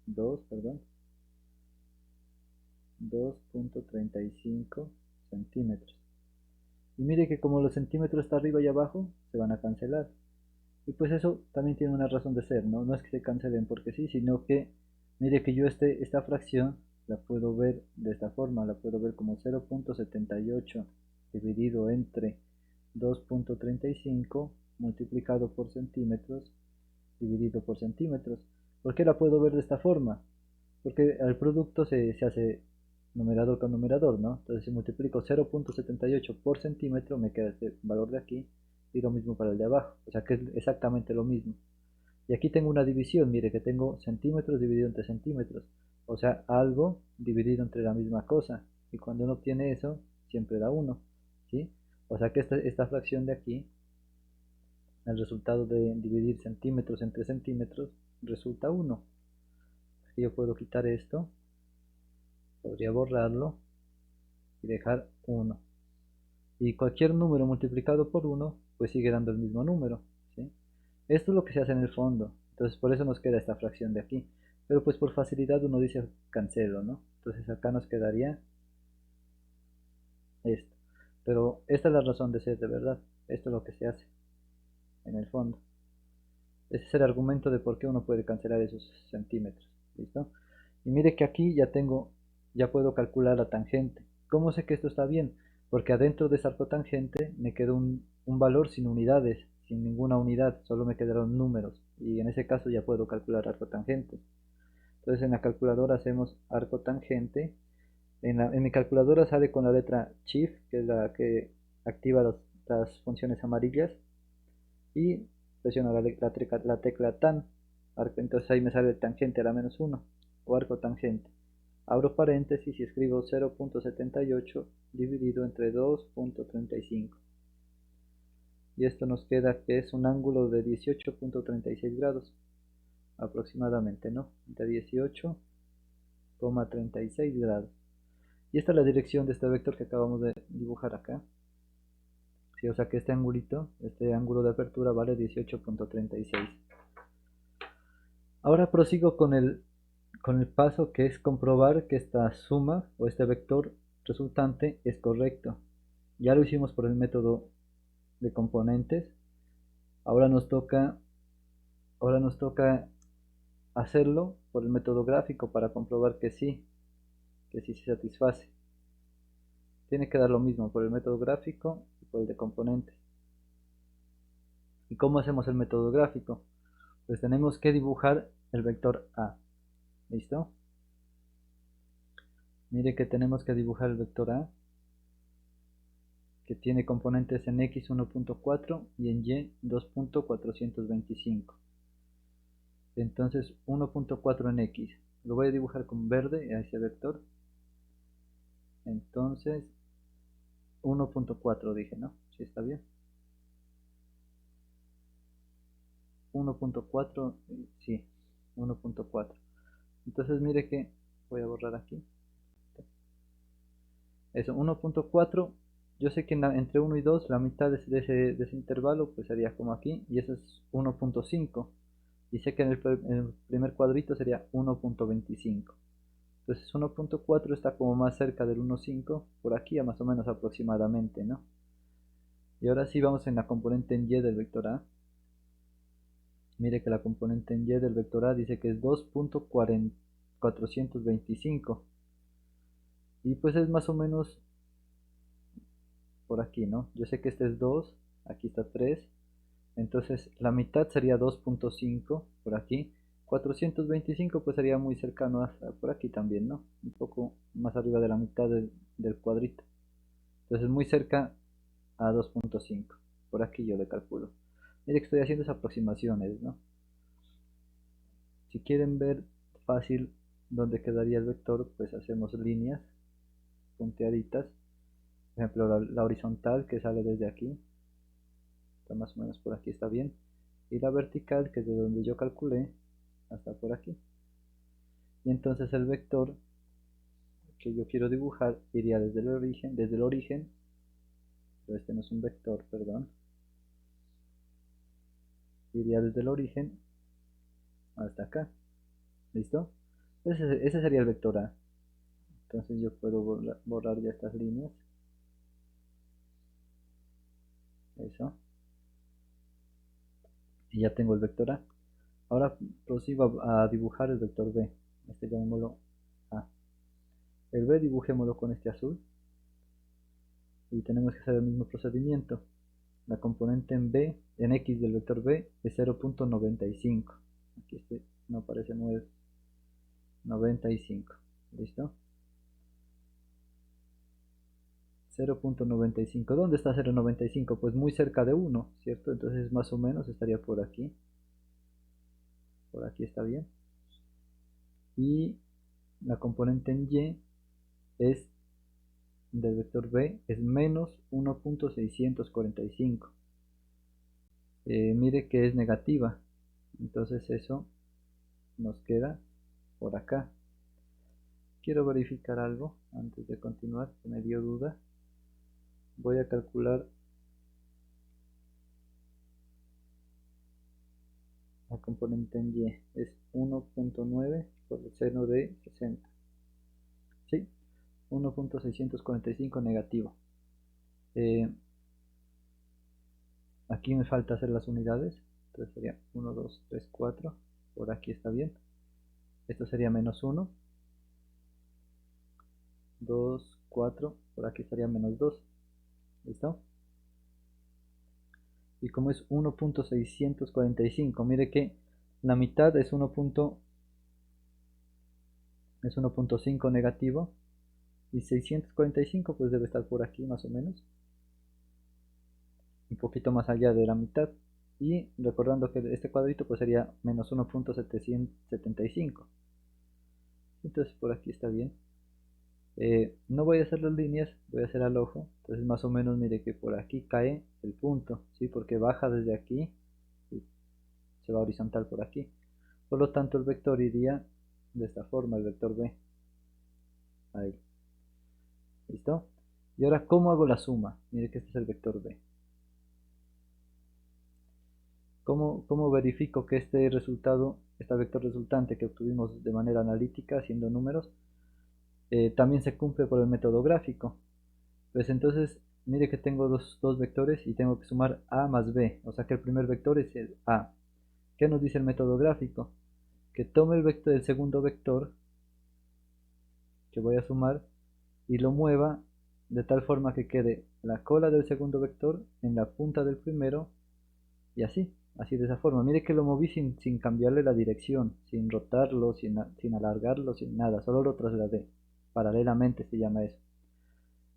Speaker 1: 2.35 centímetros. Y mire que como los centímetros está arriba y abajo, se van a cancelar. Y pues eso también tiene una razón de ser, ¿no? No es que se cancelen porque sí, sino que, mire que yo esta fracción la puedo ver de esta forma, la puedo ver como 0.78 dividido entre 2.35 multiplicado por centímetros dividido por centímetros. ¿Por qué la puedo ver de esta forma? Porque el producto se hace numerador con numerador, ¿no? Entonces si multiplico 0.78 por centímetro me queda este valor de aquí y lo mismo para el de abajo, o sea que es exactamente lo mismo. Y aquí tengo una división, mire que tengo centímetros dividido entre centímetros, o sea algo dividido entre la misma cosa, y cuando uno obtiene eso siempre da 1, ¿sí? O sea que esta fracción de aquí el resultado de dividir centímetros entre centímetros resulta 1. Yo puedo quitar esto, podría borrarlo y dejar 1. Y cualquier número multiplicado por 1 pues sigue dando el mismo número, ¿sí? Esto es lo que se hace en el fondo, entonces por eso nos queda esta fracción de aquí. Pero pues por facilidad uno dice cancelo, ¿no? Entonces acá nos quedaría esto. Pero esta es la razón de ser, de verdad. Esto es lo que se hace en el fondo. Ese es el argumento de por qué uno puede cancelar esos centímetros. ¿Listo? Y mire que aquí ya puedo calcular la tangente. ¿Cómo sé que esto está bien? Porque adentro de esa arcotangente me quedó un valor sin unidades, sin ninguna unidad, solo me quedaron números. Y en ese caso ya puedo calcular arcotangentes. Entonces en la calculadora hacemos arcotangente. En mi calculadora sale con la letra Shift, que es la que activa las funciones amarillas, y presiono la tecla TAN. Entonces ahí me sale el tangente a la menos 1, o arco tangente. Abro paréntesis y escribo 0.78 dividido entre 2.35. Y esto nos queda que es un ángulo de 18.36 grados, aproximadamente, ¿no? De 18,36 grados. Y esta es la dirección de este vector que acabamos de dibujar acá. Sí, o sea que este angulito, este ángulo de apertura vale 18.36. Ahora prosigo con el paso que es comprobar que esta suma o este vector resultante es correcto. Ya lo hicimos por el método de componentes. Ahora nos toca hacerlo por el método gráfico para comprobar que sí se satisface. Tiene que dar lo mismo por el método gráfico y por el de componentes. ¿Y cómo hacemos el método gráfico? Pues tenemos que dibujar el vector A. ¿Listo? Mire que tenemos que dibujar el vector A, que tiene componentes en X 1.4 y en Y 2.425. Entonces 1.4 en X. Lo voy a dibujar con verde a ese vector. Entonces 1.4 dije, ¿no? Sí, está bien. 1.4, sí, 1.4. Entonces mire que voy a borrar aquí. Eso, 1.4. Yo sé que entre 1 y 2, la mitad de ese intervalo, pues sería como aquí, y eso es 1.5. Y sé que en el primer cuadrito sería 1.25. Entonces 1.4 está como más cerca del 1.5, por aquí a más o menos aproximadamente, ¿no? Y ahora sí vamos en la componente en Y del vector A. Mire que la componente en Y del vector A dice que es 2.425. Y pues es más o menos por aquí, ¿no? Yo sé que este es 2, aquí está 3. Entonces la mitad sería 2.5 por aquí. 425 pues sería muy cercano hasta por aquí también, ¿no? Un poco más arriba de la mitad del cuadrito. Entonces muy cerca a 2.5. Por aquí yo le calculo. Mire que estoy haciendo esas aproximaciones, ¿no? Si quieren ver fácil dónde quedaría el vector, pues hacemos líneas punteaditas. Por ejemplo, la horizontal que sale desde aquí, está más o menos por aquí, está bien. Y la vertical, que es de donde yo calculé, hasta por aquí. Y entonces el vector que yo quiero dibujar iría desde el origen, pero este no es un vector, perdón. Iría desde el origen hasta acá. ¿Listo? Ese sería el vector A. Entonces yo puedo borrar ya estas líneas. Eso. Y ya tengo el vector A. Ahora prosigo a dibujar el vector B. Este llamémoslo A. El B dibujémoslo con este azul. Y tenemos que hacer el mismo procedimiento. La componente en X del vector B es 0.95. Aquí no aparece 95. ¿Listo? 0.95. ¿Dónde está 0.95? Pues muy cerca de 1, ¿cierto? Entonces más o menos estaría por aquí. Por aquí está bien. Y la componente en Y es del vector B es menos 1.645. mire que es negativa, entonces eso nos queda por acá. Quiero verificar algo antes de continuar, que me dio duda. Voy a calcular la componente en y, es 1.9 por el seno de 60. ¿Sí? 1.645 negativo. Aquí me falta hacer las unidades, entonces sería 1, 2, 3, 4, por aquí está bien. Esto sería menos 1, 2, 4, por aquí estaría menos 2. ¿Listo? Y como es 1.645, mire que la mitad es 1.5 negativo, y 645 pues debe estar por aquí más o menos, un poquito más allá de la mitad. Y recordando que este cuadrito pues sería menos 1.775. Entonces por aquí está bien. No voy a hacer las líneas, voy a hacer al ojo. Entonces más o menos mire que por aquí cae el punto, ¿sí? Porque baja desde aquí y se va horizontal por aquí. Por lo tanto el vector iría de esta forma, el vector B. Ahí. ¿Listo? Y ahora, ¿cómo hago la suma? Mire que este es el vector B. ¿Cómo verifico que este resultado, este vector resultante que obtuvimos de manera analítica haciendo números, también se cumple por el método gráfico? Pues entonces, mire que tengo dos vectores y tengo que sumar A más B, o sea que el primer vector es el A. ¿Qué nos dice el método gráfico? Que tome el segundo vector que voy a sumar y lo mueva de tal forma que quede la cola del segundo vector en la punta del primero, y así de esa forma. Mire que lo moví sin cambiarle la dirección, sin rotarlo, sin alargarlo, sin nada, solo lo trasladé. Paralelamente se llama eso.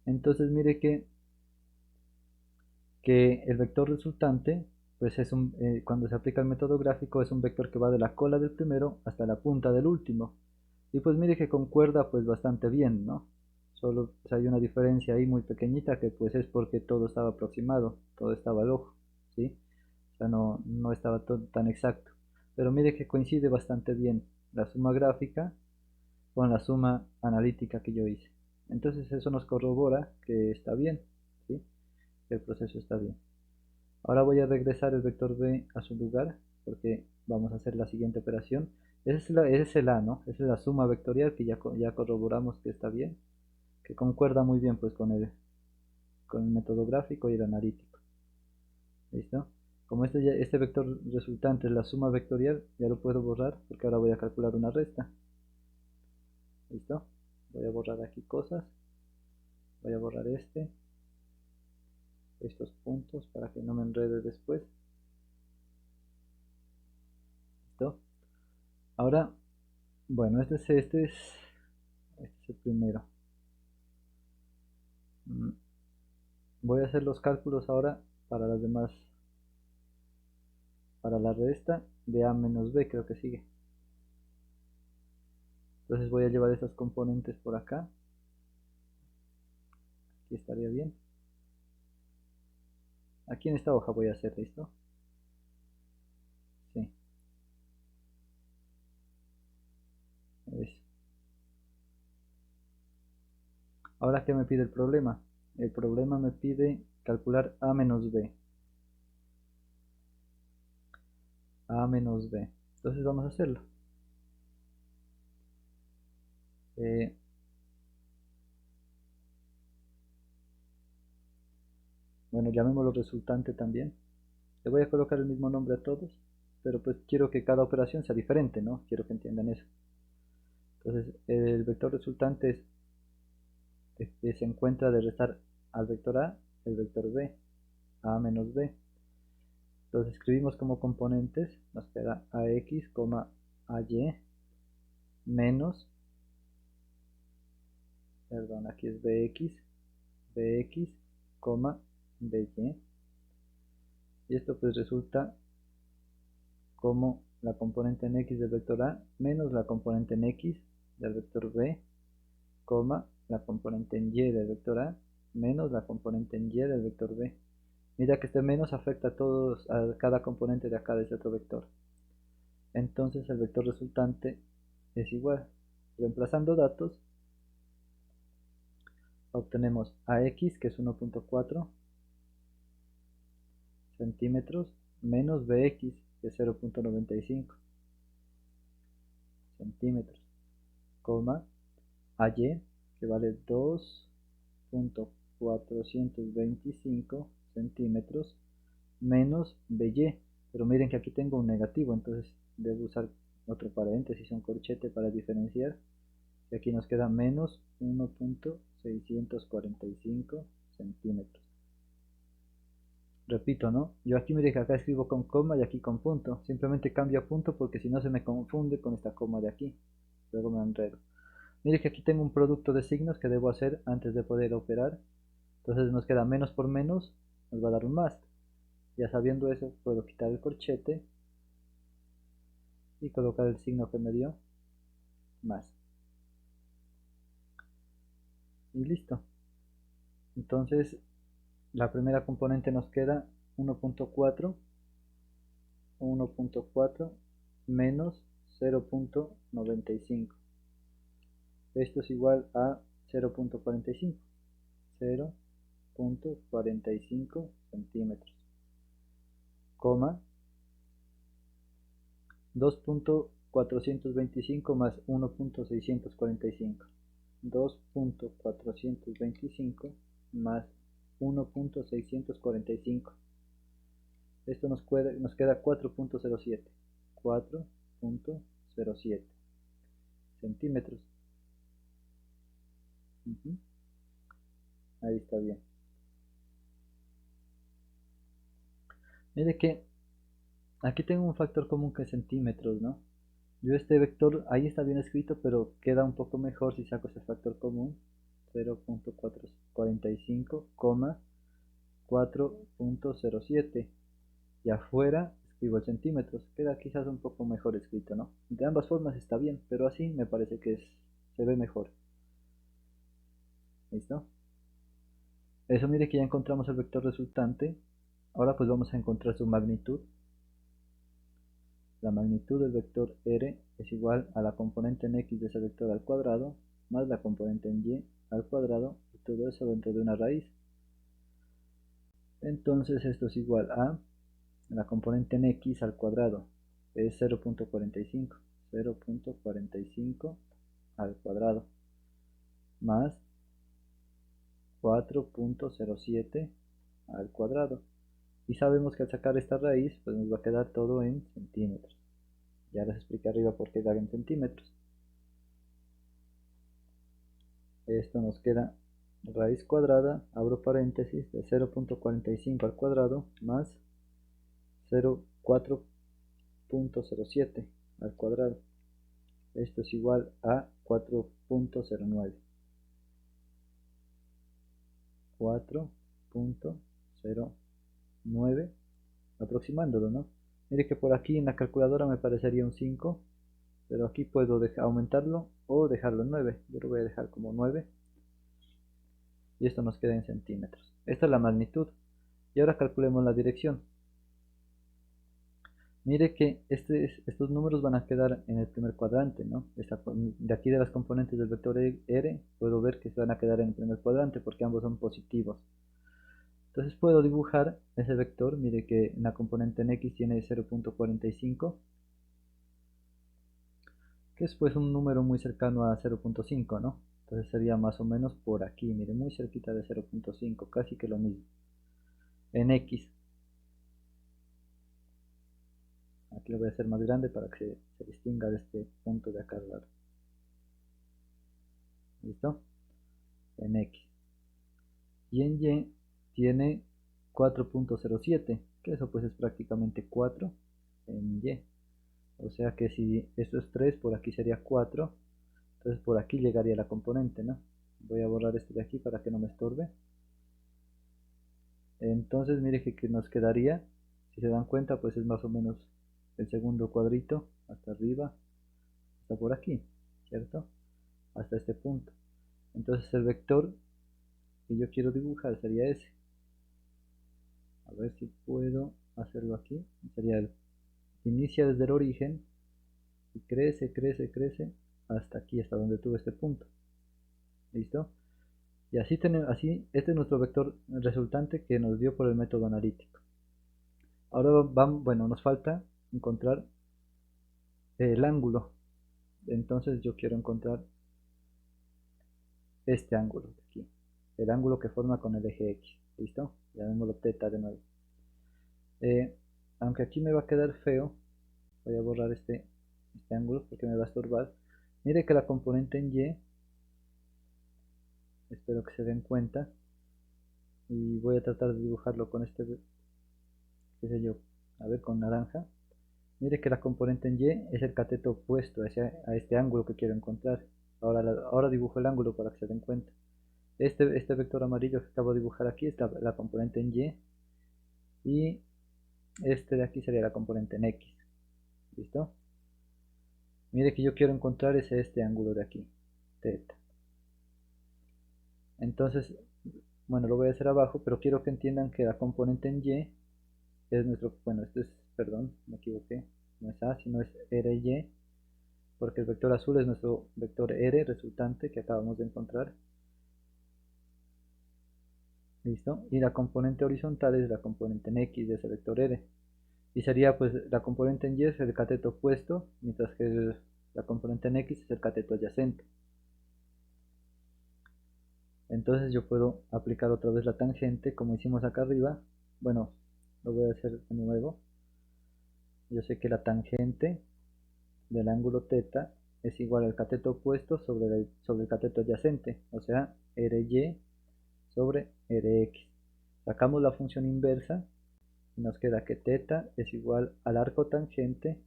Speaker 1: Entonces mire que el vector resultante, pues cuando se aplica el método gráfico, es un vector que va de la cola del primero hasta la punta del último. Y pues mire que concuerda pues bastante bien, ¿no? Solo pues, hay una diferencia ahí muy pequeñita, que pues es porque todo estaba aproximado, todo estaba al ojo, ¿sí? O sea, no estaba todo tan exacto. Pero mire que coincide bastante bien la suma gráfica con la suma analítica que yo hice. Entonces eso nos corrobora que está bien, ¿sí? Que el proceso está bien. Ahora voy a regresar el vector B a su lugar, porque vamos a hacer la siguiente operación. Ese es el A, ¿no? Esa es la suma vectorial que ya corroboramos que está bien, que concuerda muy bien pues con el método gráfico y el analítico. ¿Listo? Como este vector resultante es la suma vectorial, ya lo puedo borrar porque ahora voy a calcular una resta. ¿Listo? Voy a borrar aquí cosas. Voy a borrar estos puntos para que no me enrede después. ¿Listo? Ahora, bueno, este es el primero. Voy a hacer los cálculos ahora para las demás. Para la resta de A menos B, creo que sigue. Entonces voy a llevar estas componentes por acá. Aquí estaría bien. Aquí en esta hoja voy a hacer esto. Sí. Eso. Ahora, ¿qué me pide el problema? El problema me pide calcular A menos B. A menos B. Entonces vamos a hacerlo. Eh, bueno, llamémoslo resultante también. Le voy a colocar el mismo nombre a todos, pero pues quiero que cada operación sea diferente, ¿no? Quiero que entiendan eso. Entonces, el vector resultante se encuentra de restar al vector A el vector B, A menos B. Entonces escribimos como componentes, nos queda AX, AY, menos, perdón, aquí es BX, BY. Y esto pues resulta como la componente en X del vector A menos la componente en X del vector B, la componente en Y del vector A menos la componente en Y del vector B. Mira que este menos afecta a cada componente de acá de ese otro vector. Entonces el vector resultante es igual. Reemplazando datos, obtenemos AX, que es 1.4 centímetros, menos BX, que es 0.95 centímetros, coma, AY, que vale 2.425 centímetros, menos BY. Pero miren que aquí tengo un negativo, entonces debo usar otro paréntesis, un corchete para diferenciar. Y aquí nos queda menos 1.645 centímetros. Repito, ¿no? Yo aquí mire que acá escribo con coma y aquí con punto. Simplemente cambio a punto porque si no se me confunde con esta coma de aquí. Luego me enredo. Mire que aquí tengo un producto de signos que debo hacer antes de poder operar. Entonces nos queda menos por menos, nos va a dar un más. Ya sabiendo eso, puedo quitar el corchete y colocar el signo que me dio, más. Y listo. Entonces, la primera componente nos queda 1.4 menos 0.95. Esto es igual a 0.45. 0.45 centímetros, coma 2.425 más 1.645. 2.425 más 1.645. Esto nos queda 4.07. 4.07 centímetros. Ahí está bien. Mire que aquí tengo un factor común que es centímetros, ¿no? Yo este vector, ahí está bien escrito, pero queda un poco mejor si saco ese factor común. 0.445, 4.07. Y afuera escribo el centímetros. Queda quizás un poco mejor escrito, ¿no? De ambas formas está bien, pero así me parece que se ve mejor. ¿Listo? Eso, mire que ya encontramos el vector resultante. Ahora pues vamos a encontrar su magnitud. La magnitud del vector R es igual a la componente en X de ese vector al cuadrado más la componente en Y al cuadrado, y todo eso dentro de una raíz. Entonces esto es igual a la componente en X al cuadrado, es 0.45. 0.45 al cuadrado más 4.07 al cuadrado. Y sabemos que al sacar esta raíz, pues nos va a quedar todo en centímetros. Ya les expliqué arriba por qué da en centímetros. Esto nos queda raíz cuadrada, abro paréntesis, de 0.45 al cuadrado más 4.07 al cuadrado. Esto es igual a 4.09. 4.09, aproximándolo, ¿no? Mire que por aquí en la calculadora me parecería un 5, pero aquí puedo aumentarlo o dejarlo en 9. Yo lo voy a dejar como 9. Y esto nos queda en centímetros. Esta es la magnitud. Y ahora calculemos la dirección. Mire que estos números van a quedar en el primer cuadrante, ¿no? De aquí de las componentes del vector R, puedo ver que se van a quedar en el primer cuadrante porque ambos son positivos. Entonces puedo dibujar ese vector. Mire que en la componente en X tiene 0.45, que es pues un número muy cercano a 0.5, ¿no? Entonces sería más o menos por aquí, mire, muy cerquita de 0.5, casi que lo mismo. En X, aquí lo voy a hacer más grande para que se distinga de este punto de acá al lado. ¿Listo? En X. Y en Y tiene 4.07, que eso pues es prácticamente 4 en Y. O sea que si esto es 3, por aquí sería 4. Entonces por aquí llegaría la componente, ¿no? Voy a borrar esto de aquí para que no me estorbe. Entonces mire que nos quedaría, si se dan cuenta, pues es más o menos el segundo cuadrito, hasta arriba, hasta por aquí, ¿cierto? Hasta este punto. Entonces el vector que yo quiero dibujar sería ese. A ver si puedo hacerlo aquí. Sería inicia desde el origen y crece, crece, crece hasta aquí, hasta donde tuve este punto. ¿Listo? Y así tenemos, así, este es nuestro vector resultante que nos dio por el método analítico. Ahora vamos, bueno, nos falta encontrar el ángulo. Entonces yo quiero encontrar este ángulo de aquí, el ángulo que forma con el eje X. ¿Listo? Llamémoslo teta de nuevo. Aunque aquí me va a quedar feo, voy a borrar este ángulo porque me va a estorbar. Mire que la componente en Y, espero que se den cuenta, y voy a tratar de dibujarlo con este, qué sé yo, a ver, con naranja. Mire que la componente en Y es el cateto opuesto a este ángulo que quiero encontrar. Ahora dibujo el ángulo para que se den cuenta. Este vector amarillo que acabo de dibujar aquí es la componente en Y, y este de aquí sería la componente en X. ¿Listo? Mire que yo quiero encontrar este ángulo de aquí, teta. Entonces, bueno, lo voy a hacer abajo, pero quiero que entiendan que la componente en Y es nuestro, bueno, esto es, perdón, me equivoqué, no es A, sino es RY, porque el vector azul es nuestro vector R resultante que acabamos de encontrar. ¿Listo? Y la componente horizontal es la componente en X de ese vector R. Y sería pues la componente en Y es el cateto opuesto, mientras que la componente en X es el cateto adyacente. Entonces yo puedo aplicar otra vez la tangente como hicimos acá arriba. Bueno, lo voy a hacer de nuevo. Yo sé que la tangente del ángulo θ es igual al cateto opuesto sobre el cateto adyacente, o sea, RY sobre RX. Sacamos la función inversa y nos queda que θ es igual al arco tangente,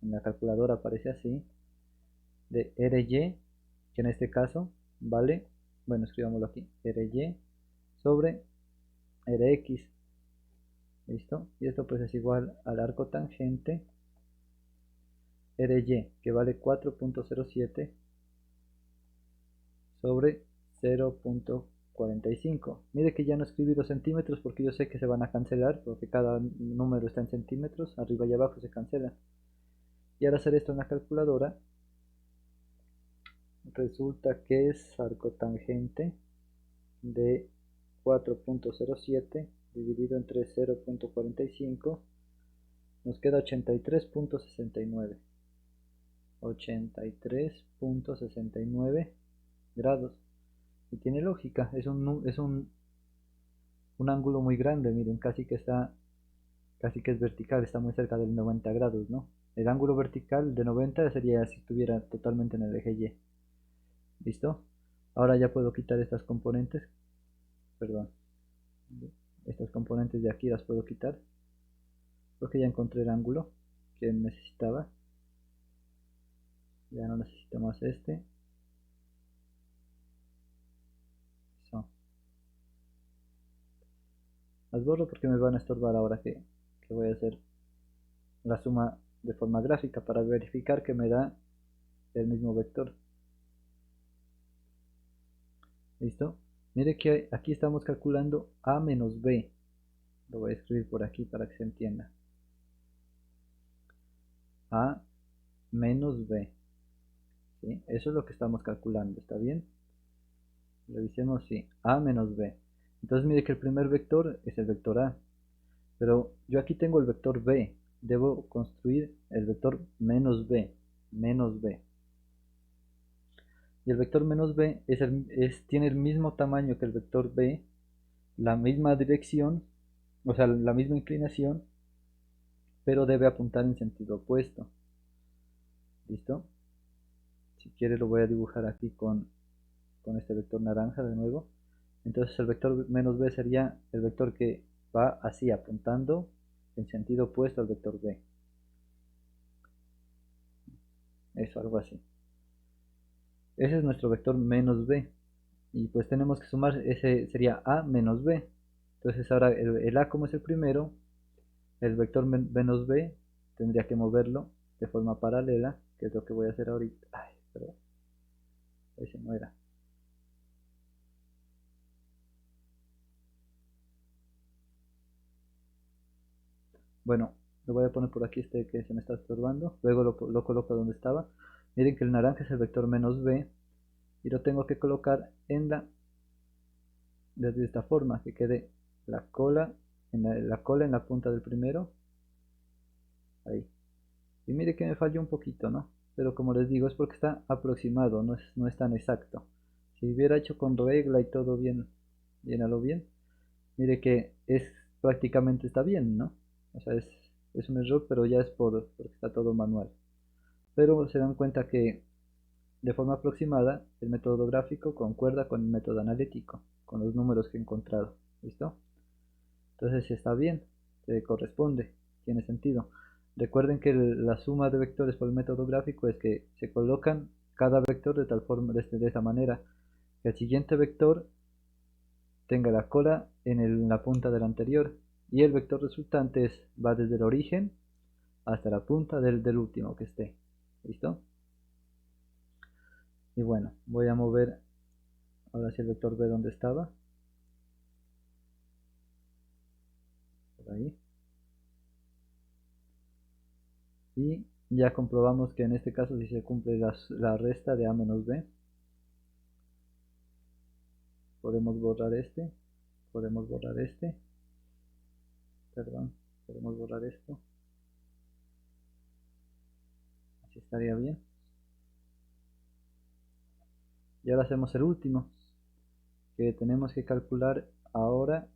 Speaker 1: en la calculadora aparece así, de RY, que en este caso vale, bueno, escribámoslo aquí, RY sobre Rx. ¿Listo? Y esto pues es igual al arco tangente RY, que vale 4.07 sobre 0.45. Mire que ya no escribí los centímetros porque yo sé que se van a cancelar, porque cada número está en centímetros, arriba y abajo se cancela. Y al hacer esto en la calculadora, resulta que es arco tangente de 4.07 dividido entre 0.45, nos queda 83.69. 83.69 grados. Y tiene lógica, es un ángulo muy grande, miren, casi que es vertical, está muy cerca del 90 grados, ¿no? El ángulo vertical de 90 sería si estuviera totalmente en el eje Y. ¿Listo? Ahora ya puedo quitar estas componentes, perdón, estas componentes de aquí las puedo quitar, porque ya encontré el ángulo que necesitaba. Ya no necesito más este. Eso. Las borro porque me van a estorbar ahora que voy a hacer la suma de forma gráfica para verificar que me da el mismo vector. ¿Listo? Mire que aquí estamos calculando a menos b. Lo voy a escribir por aquí para que se entienda. A menos b. ¿Sí? Eso es lo que estamos calculando, ¿está bien? Revisemos, sí, a menos b. Entonces mire que el primer vector es el vector a. Pero yo aquí tengo el vector b. Debo construir el vector menos b. Menos b. Y el vector menos b tiene el mismo tamaño que el vector b, la misma dirección, o sea, la misma inclinación, pero debe apuntar en sentido opuesto. ¿Listo? Si quiere lo voy a dibujar aquí con este vector naranja de nuevo. Entonces el vector menos b sería el vector que va así, apuntando en sentido opuesto al vector b. Eso, algo así. Ese es nuestro vector menos b. Y pues tenemos que sumar, ese sería a menos b. Entonces ahora el a como es el primero, el vector menos b tendría que moverlo de forma paralela, que es lo que voy a hacer ahorita. Ay, perdón, ese no era. Bueno, lo voy a poner por aquí este que se me está estorbando, luego lo coloco donde estaba. Miren que el naranja es el vector menos b y lo tengo que colocar de esta forma, que quede la cola en la punta del primero, ahí. Y mire que me falló un poquito, ¿no? Pero como les digo, es porque está aproximado, no es tan exacto. Si hubiera hecho con regla y todo bien, bien a lo bien, mire que prácticamente está bien, ¿no? O sea, es un error, pero ya es porque está todo manual. Pero se dan cuenta que de forma aproximada el método gráfico concuerda con el método analítico, con los números que he encontrado. ¿Listo? Entonces si está bien, se corresponde, tiene sentido. Recuerden que la suma de vectores por el método gráfico es que se colocan cada vector de tal forma, de esta manera, que el siguiente vector tenga la cola en la punta del anterior y el vector resultante va desde el origen hasta la punta del último que esté. ¿Listo? Y bueno, voy a mover ahora sí el vector B donde estaba. Por ahí. Y ya comprobamos que en este caso si se cumple la resta de A menos B. Podemos borrar este, perdón, podemos borrar esto, así estaría bien. Y ahora hacemos el último, que tenemos que calcular ahora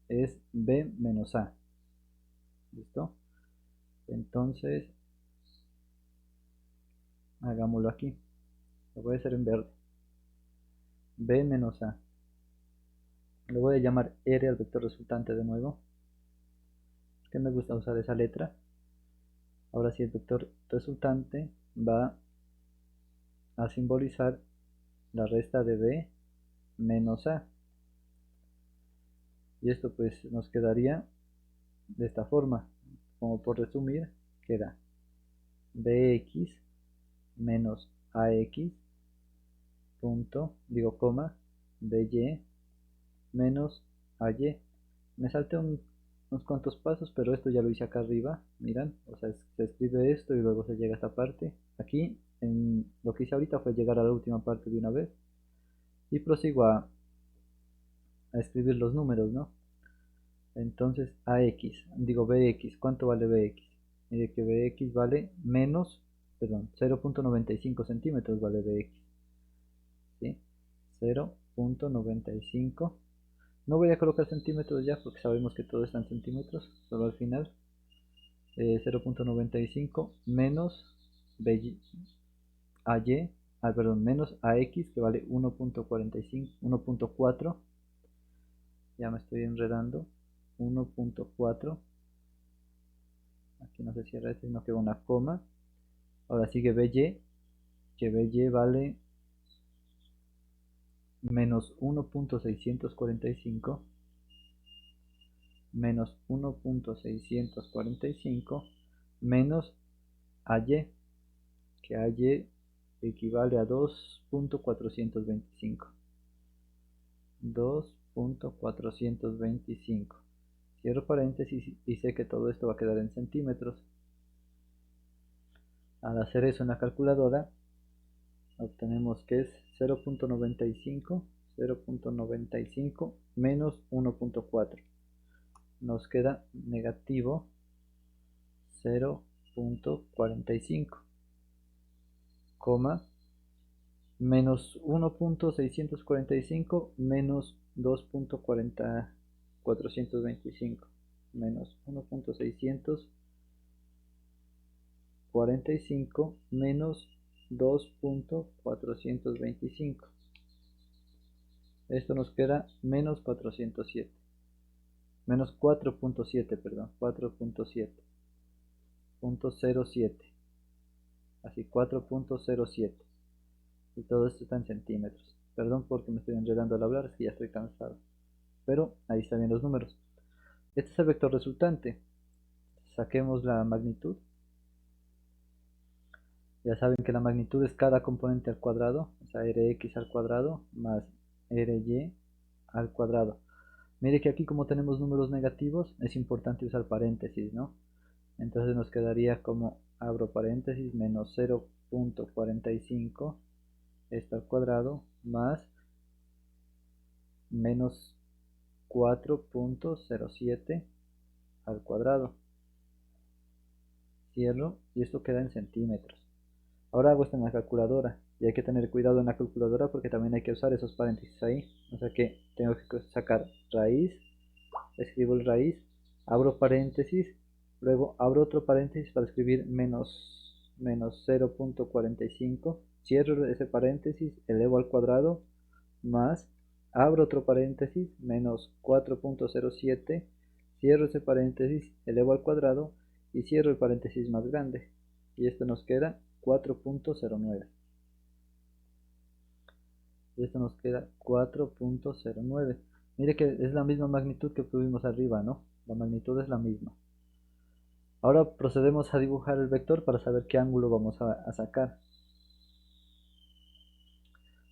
Speaker 1: es B menos A. ¿Listo? Entonces, hagámoslo aquí. Lo voy a hacer en verde. B menos A. Le voy a llamar R al vector resultante de nuevo, que me gusta usar esa letra. Ahora sí, el vector resultante va a simbolizar la resta de B menos A. Y esto pues nos quedaría de esta forma, como por resumir, queda bx menos ax punto, digo coma, by menos ay. Me salté unos cuantos pasos, pero esto ya lo hice acá arriba, miran, o sea, se escribe esto y luego se llega a esta parte. Aquí, lo que hice ahorita fue llegar a la última parte de una vez y prosigo a escribir los números, ¿no? Entonces digo bx, ¿cuánto vale bx? Mire que bx vale menos, perdón, 0.95 centímetros vale bx, ¿sí? 0.95. No voy a colocar centímetros ya porque sabemos que todo está en centímetros, solo al final. 0.95 menos ay, perdón, menos ax que vale 1.45, 1.4. Ya me estoy enredando. 1.4. Aquí no se cierra este, sino que una coma. Ahora sigue BY, que BY vale menos 1.645 menos 1.645 menos AY, que AY equivale a 2.425. 2.425. Cierro paréntesis y sé que todo esto va a quedar en centímetros. Al hacer eso en la calculadora, obtenemos que es 0.95 menos 1.4. Nos queda negativo 0.45, coma, menos 1.645 menos 2.425 menos 1.645 menos 2.425. Esto nos queda menos 407. Menos 4.7, perdón, 4.7.07. Así, 4.07. Y todo esto está en centímetros. Perdón porque me estoy enredando al hablar, es que ya estoy cansado. Pero ahí están bien los números. Este es el vector resultante. Saquemos la magnitud. Ya saben que la magnitud es cada componente al cuadrado, o sea, rx al cuadrado más ry al cuadrado. Mire que aquí como tenemos números negativos, es importante usar paréntesis, ¿no? Entonces nos quedaría como, abro paréntesis, menos 0.45 esto al cuadrado más menos 4.07 al cuadrado. Cierro y esto queda en centímetros. Ahora hago esto en la calculadora y hay que tener cuidado en la calculadora porque también hay que usar esos paréntesis ahí. O sea que tengo que sacar raíz, escribo el raíz, abro paréntesis, luego abro otro paréntesis para escribir menos 0.45, cierro ese paréntesis, elevo al cuadrado, más, abro otro paréntesis, menos 4.07, cierro ese paréntesis, elevo al cuadrado y cierro el paréntesis más grande. Y esto nos queda 4.09. Y esto nos queda 4.09. Mire que es la misma magnitud que tuvimos arriba, ¿no? La magnitud es la misma. Ahora procedemos a dibujar el vector para saber qué ángulo vamos a sacar.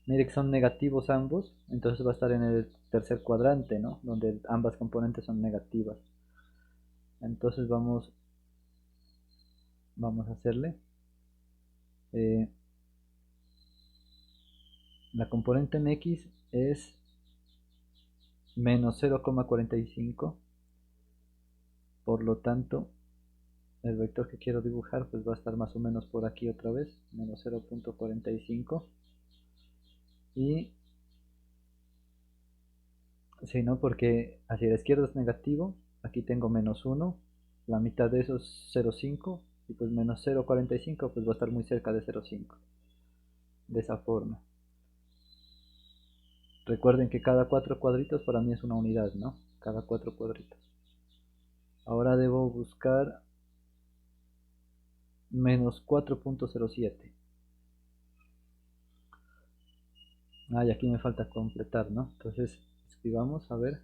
Speaker 1: Mire que son negativos ambos, entonces va a estar en el tercer cuadrante, ¿no? Donde ambas componentes son negativas. Entonces vamos a hacerle la componente en X es menos 0,45, por lo tanto el vector que quiero dibujar pues va a estar más o menos por aquí otra vez, menos 0.45 y si no, porque hacia la izquierda es negativo, aquí tengo menos 1, la mitad de eso es 0,5 y pues menos 0,45 pues va a estar muy cerca de 0,5, de esa forma. Recuerden que cada 4 cuadritos para mí es una unidad, ¿no? Cada 4 cuadritos. Ahora debo buscar menos 4.07. Ah, y aquí me falta completar, ¿no? Entonces escribamos, a ver,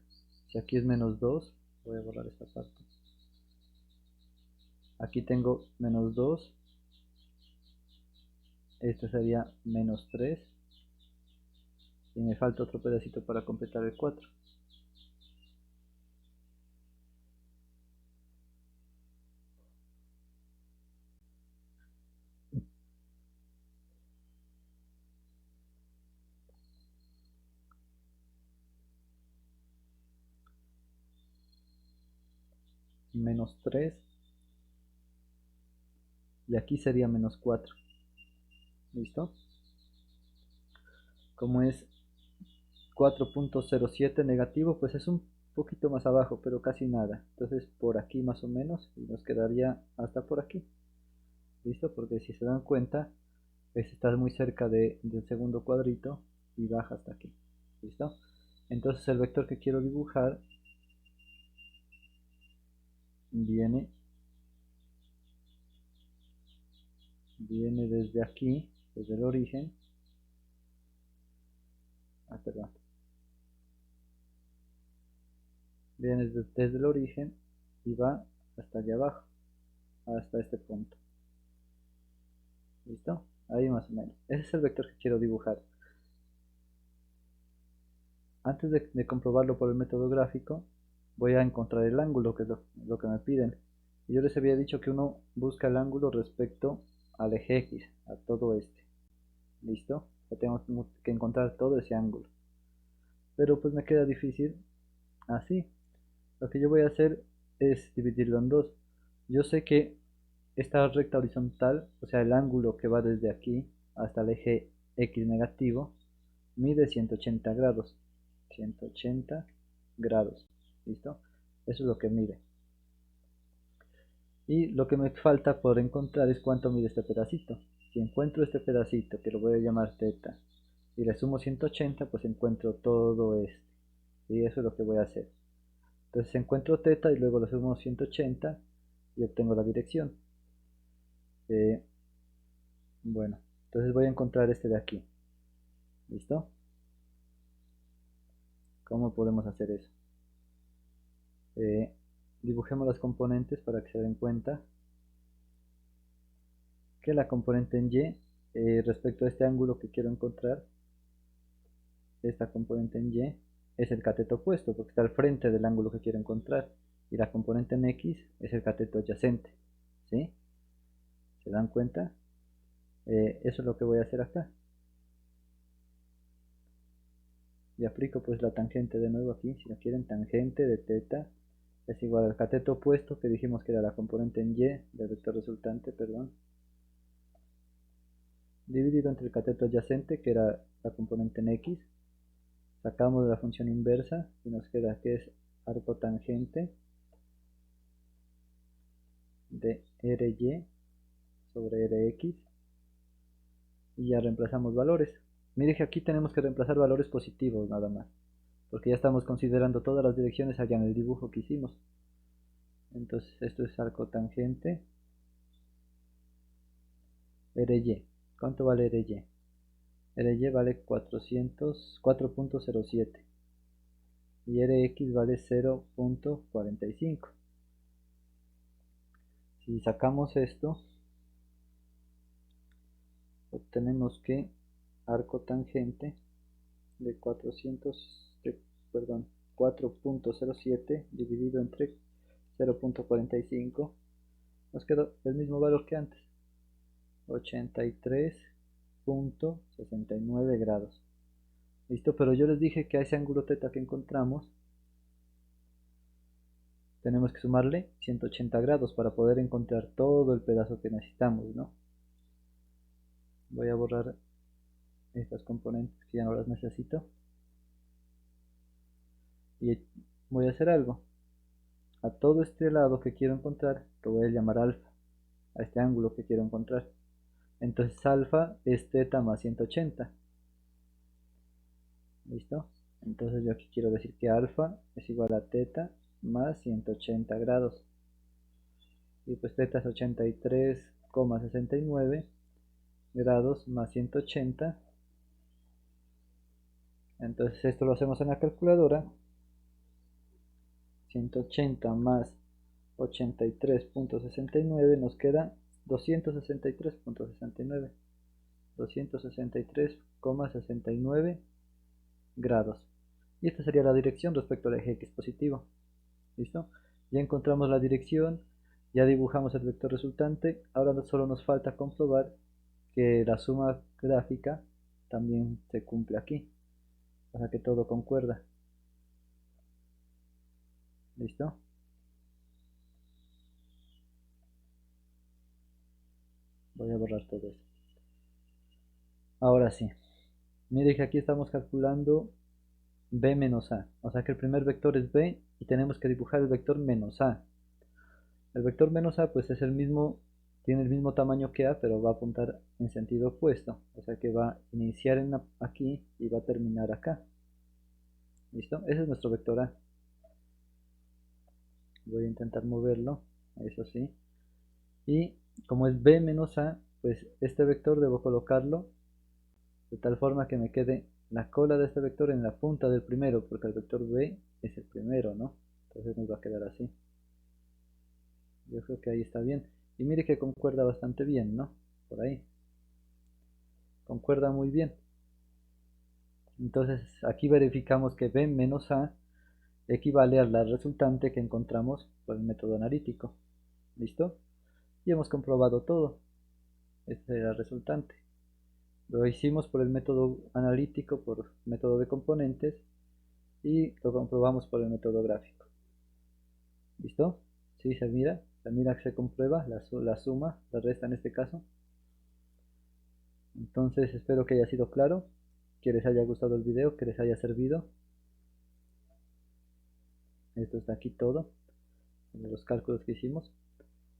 Speaker 1: si aquí es menos 2, voy a borrar esta parte. Aquí tengo menos 2, este sería menos 3, y me falta otro pedacito para completar el 4. Menos 3, y aquí sería menos 4. ¿Listo? Como es 4.07 negativo, pues es un poquito más abajo, pero casi nada. Entonces por aquí más o menos, y nos quedaría hasta por aquí. ¿Listo? Porque si se dan cuenta, está muy cerca del segundo cuadrito y baja hasta aquí. ¿Listo? Entonces el vector que quiero dibujar viene desde aquí, desde el origen. Perdón. Viene desde el origen y va hasta allá abajo, hasta este punto. ¿Listo? Ahí más o menos. Ese es el vector que quiero dibujar. Antes de comprobarlo por el método gráfico, voy a encontrar el ángulo, que es lo que me piden. Y yo les había dicho que uno busca el ángulo respecto al eje X, a todo este. ¿Listo? Ya tengo que encontrar todo ese ángulo. Pero pues me queda difícil así. Lo que yo voy a hacer es dividirlo en dos. Yo sé que esta recta horizontal, o sea el ángulo que va desde aquí hasta el eje X negativo, mide 180 grados. 180 grados. ¿Listo? Eso es lo que mide. Y lo que me falta por encontrar es cuánto mide este pedacito. Si encuentro este pedacito, que lo voy a llamar teta, y le sumo 180, pues encuentro todo este. Y eso es lo que voy a hacer. Entonces encuentro teta y luego le sumo 180 y obtengo la dirección. Bueno, entonces voy a encontrar este de aquí. ¿Listo? ¿Cómo podemos hacer eso? Dibujemos las componentes para que se den cuenta que la componente en Y, respecto a este ángulo que quiero encontrar, esta componente en Y es el cateto opuesto porque está al frente del ángulo que quiero encontrar, y la componente en X es el cateto adyacente. ¿sí? ¿Se dan cuenta? Eso es lo que voy a hacer acá. Y aplico pues la tangente de nuevo aquí, si no quieren, tangente de teta es igual al cateto opuesto que dijimos que era la componente en y del vector resultante, perdón, dividido entre el cateto adyacente que era la componente en x, sacamos la función inversa y nos queda que es arco tangente de ry sobre rx y ya reemplazamos valores. Mire que aquí tenemos que reemplazar valores positivos nada más, porque ya estamos considerando todas las direcciones allá en el dibujo que hicimos. Entonces esto es arco tangente ry. ¿Cuánto vale ry? ry vale 4.07 y rx vale 0.45. Si sacamos esto, obtenemos que arco tangente de 4.07 dividido entre 0.45 nos quedó el mismo valor que antes, 83.69 grados. Listo, pero yo les dije que a ese ángulo θ que encontramos tenemos que sumarle 180 grados para poder encontrar todo el pedazo que necesitamos, ¿no? Voy a borrar estas componentes que ya no las necesito y voy a hacer algo. A todo este lado que quiero encontrar lo voy a llamar alfa, a este ángulo que quiero encontrar. Entonces alfa es θ más 180. ¿Listo? Entonces yo aquí quiero decir que alfa es igual a θ más 180 grados. Y pues θ es 83,69 grados más 180. Entonces esto lo hacemos en la calculadora. 180 más 83.69 nos queda 263.69. 263,69 grados. Y esta sería la dirección respecto al eje x positivo. ¿Listo? Ya encontramos la dirección, ya dibujamos el vector resultante. Ahora solo nos falta comprobar que la suma gráfica también se cumple aquí, para que todo concuerda. ¿Listo? Voy a borrar todo eso. Ahora sí, mire que aquí estamos calculando b menos a, o sea que el primer vector es b y tenemos que dibujar el vector menos a. El vector menos a pues es el mismo, tiene el mismo tamaño que a, pero va a apuntar en sentido opuesto, o sea que va a iniciar aquí y va a terminar acá. ¿Listo? Ese es nuestro vector a. Voy a intentar moverlo, eso sí. Y como es b menos a, pues este vector debo colocarlo de tal forma que me quede la cola de este vector en la punta del primero, porque el vector b es el primero, ¿no? Entonces nos va a quedar así. Yo creo que ahí está bien. Y mire que concuerda bastante bien, ¿no? Por ahí. Concuerda muy bien. Entonces aquí verificamos que b menos a equivale a la resultante que encontramos por el método analítico. ¿Listo? Y hemos comprobado todo. Este era el resultante. Lo hicimos por el método analítico, por método de componentes, y lo comprobamos por el método gráfico. ¿Listo? ¿Sí se mira? Se mira que se comprueba la suma, la resta en este caso. Entonces espero que haya sido claro, que les haya gustado el video, que les haya servido. Esto está aquí todo, de los cálculos que hicimos.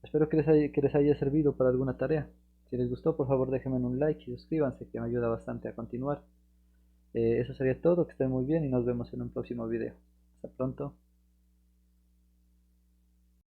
Speaker 1: Espero que les haya servido para alguna tarea. Si les gustó, por favor déjenme un like y suscríbanse, que me ayuda bastante a continuar. Eso sería todo, que estén muy bien y nos vemos en un próximo video. Hasta pronto.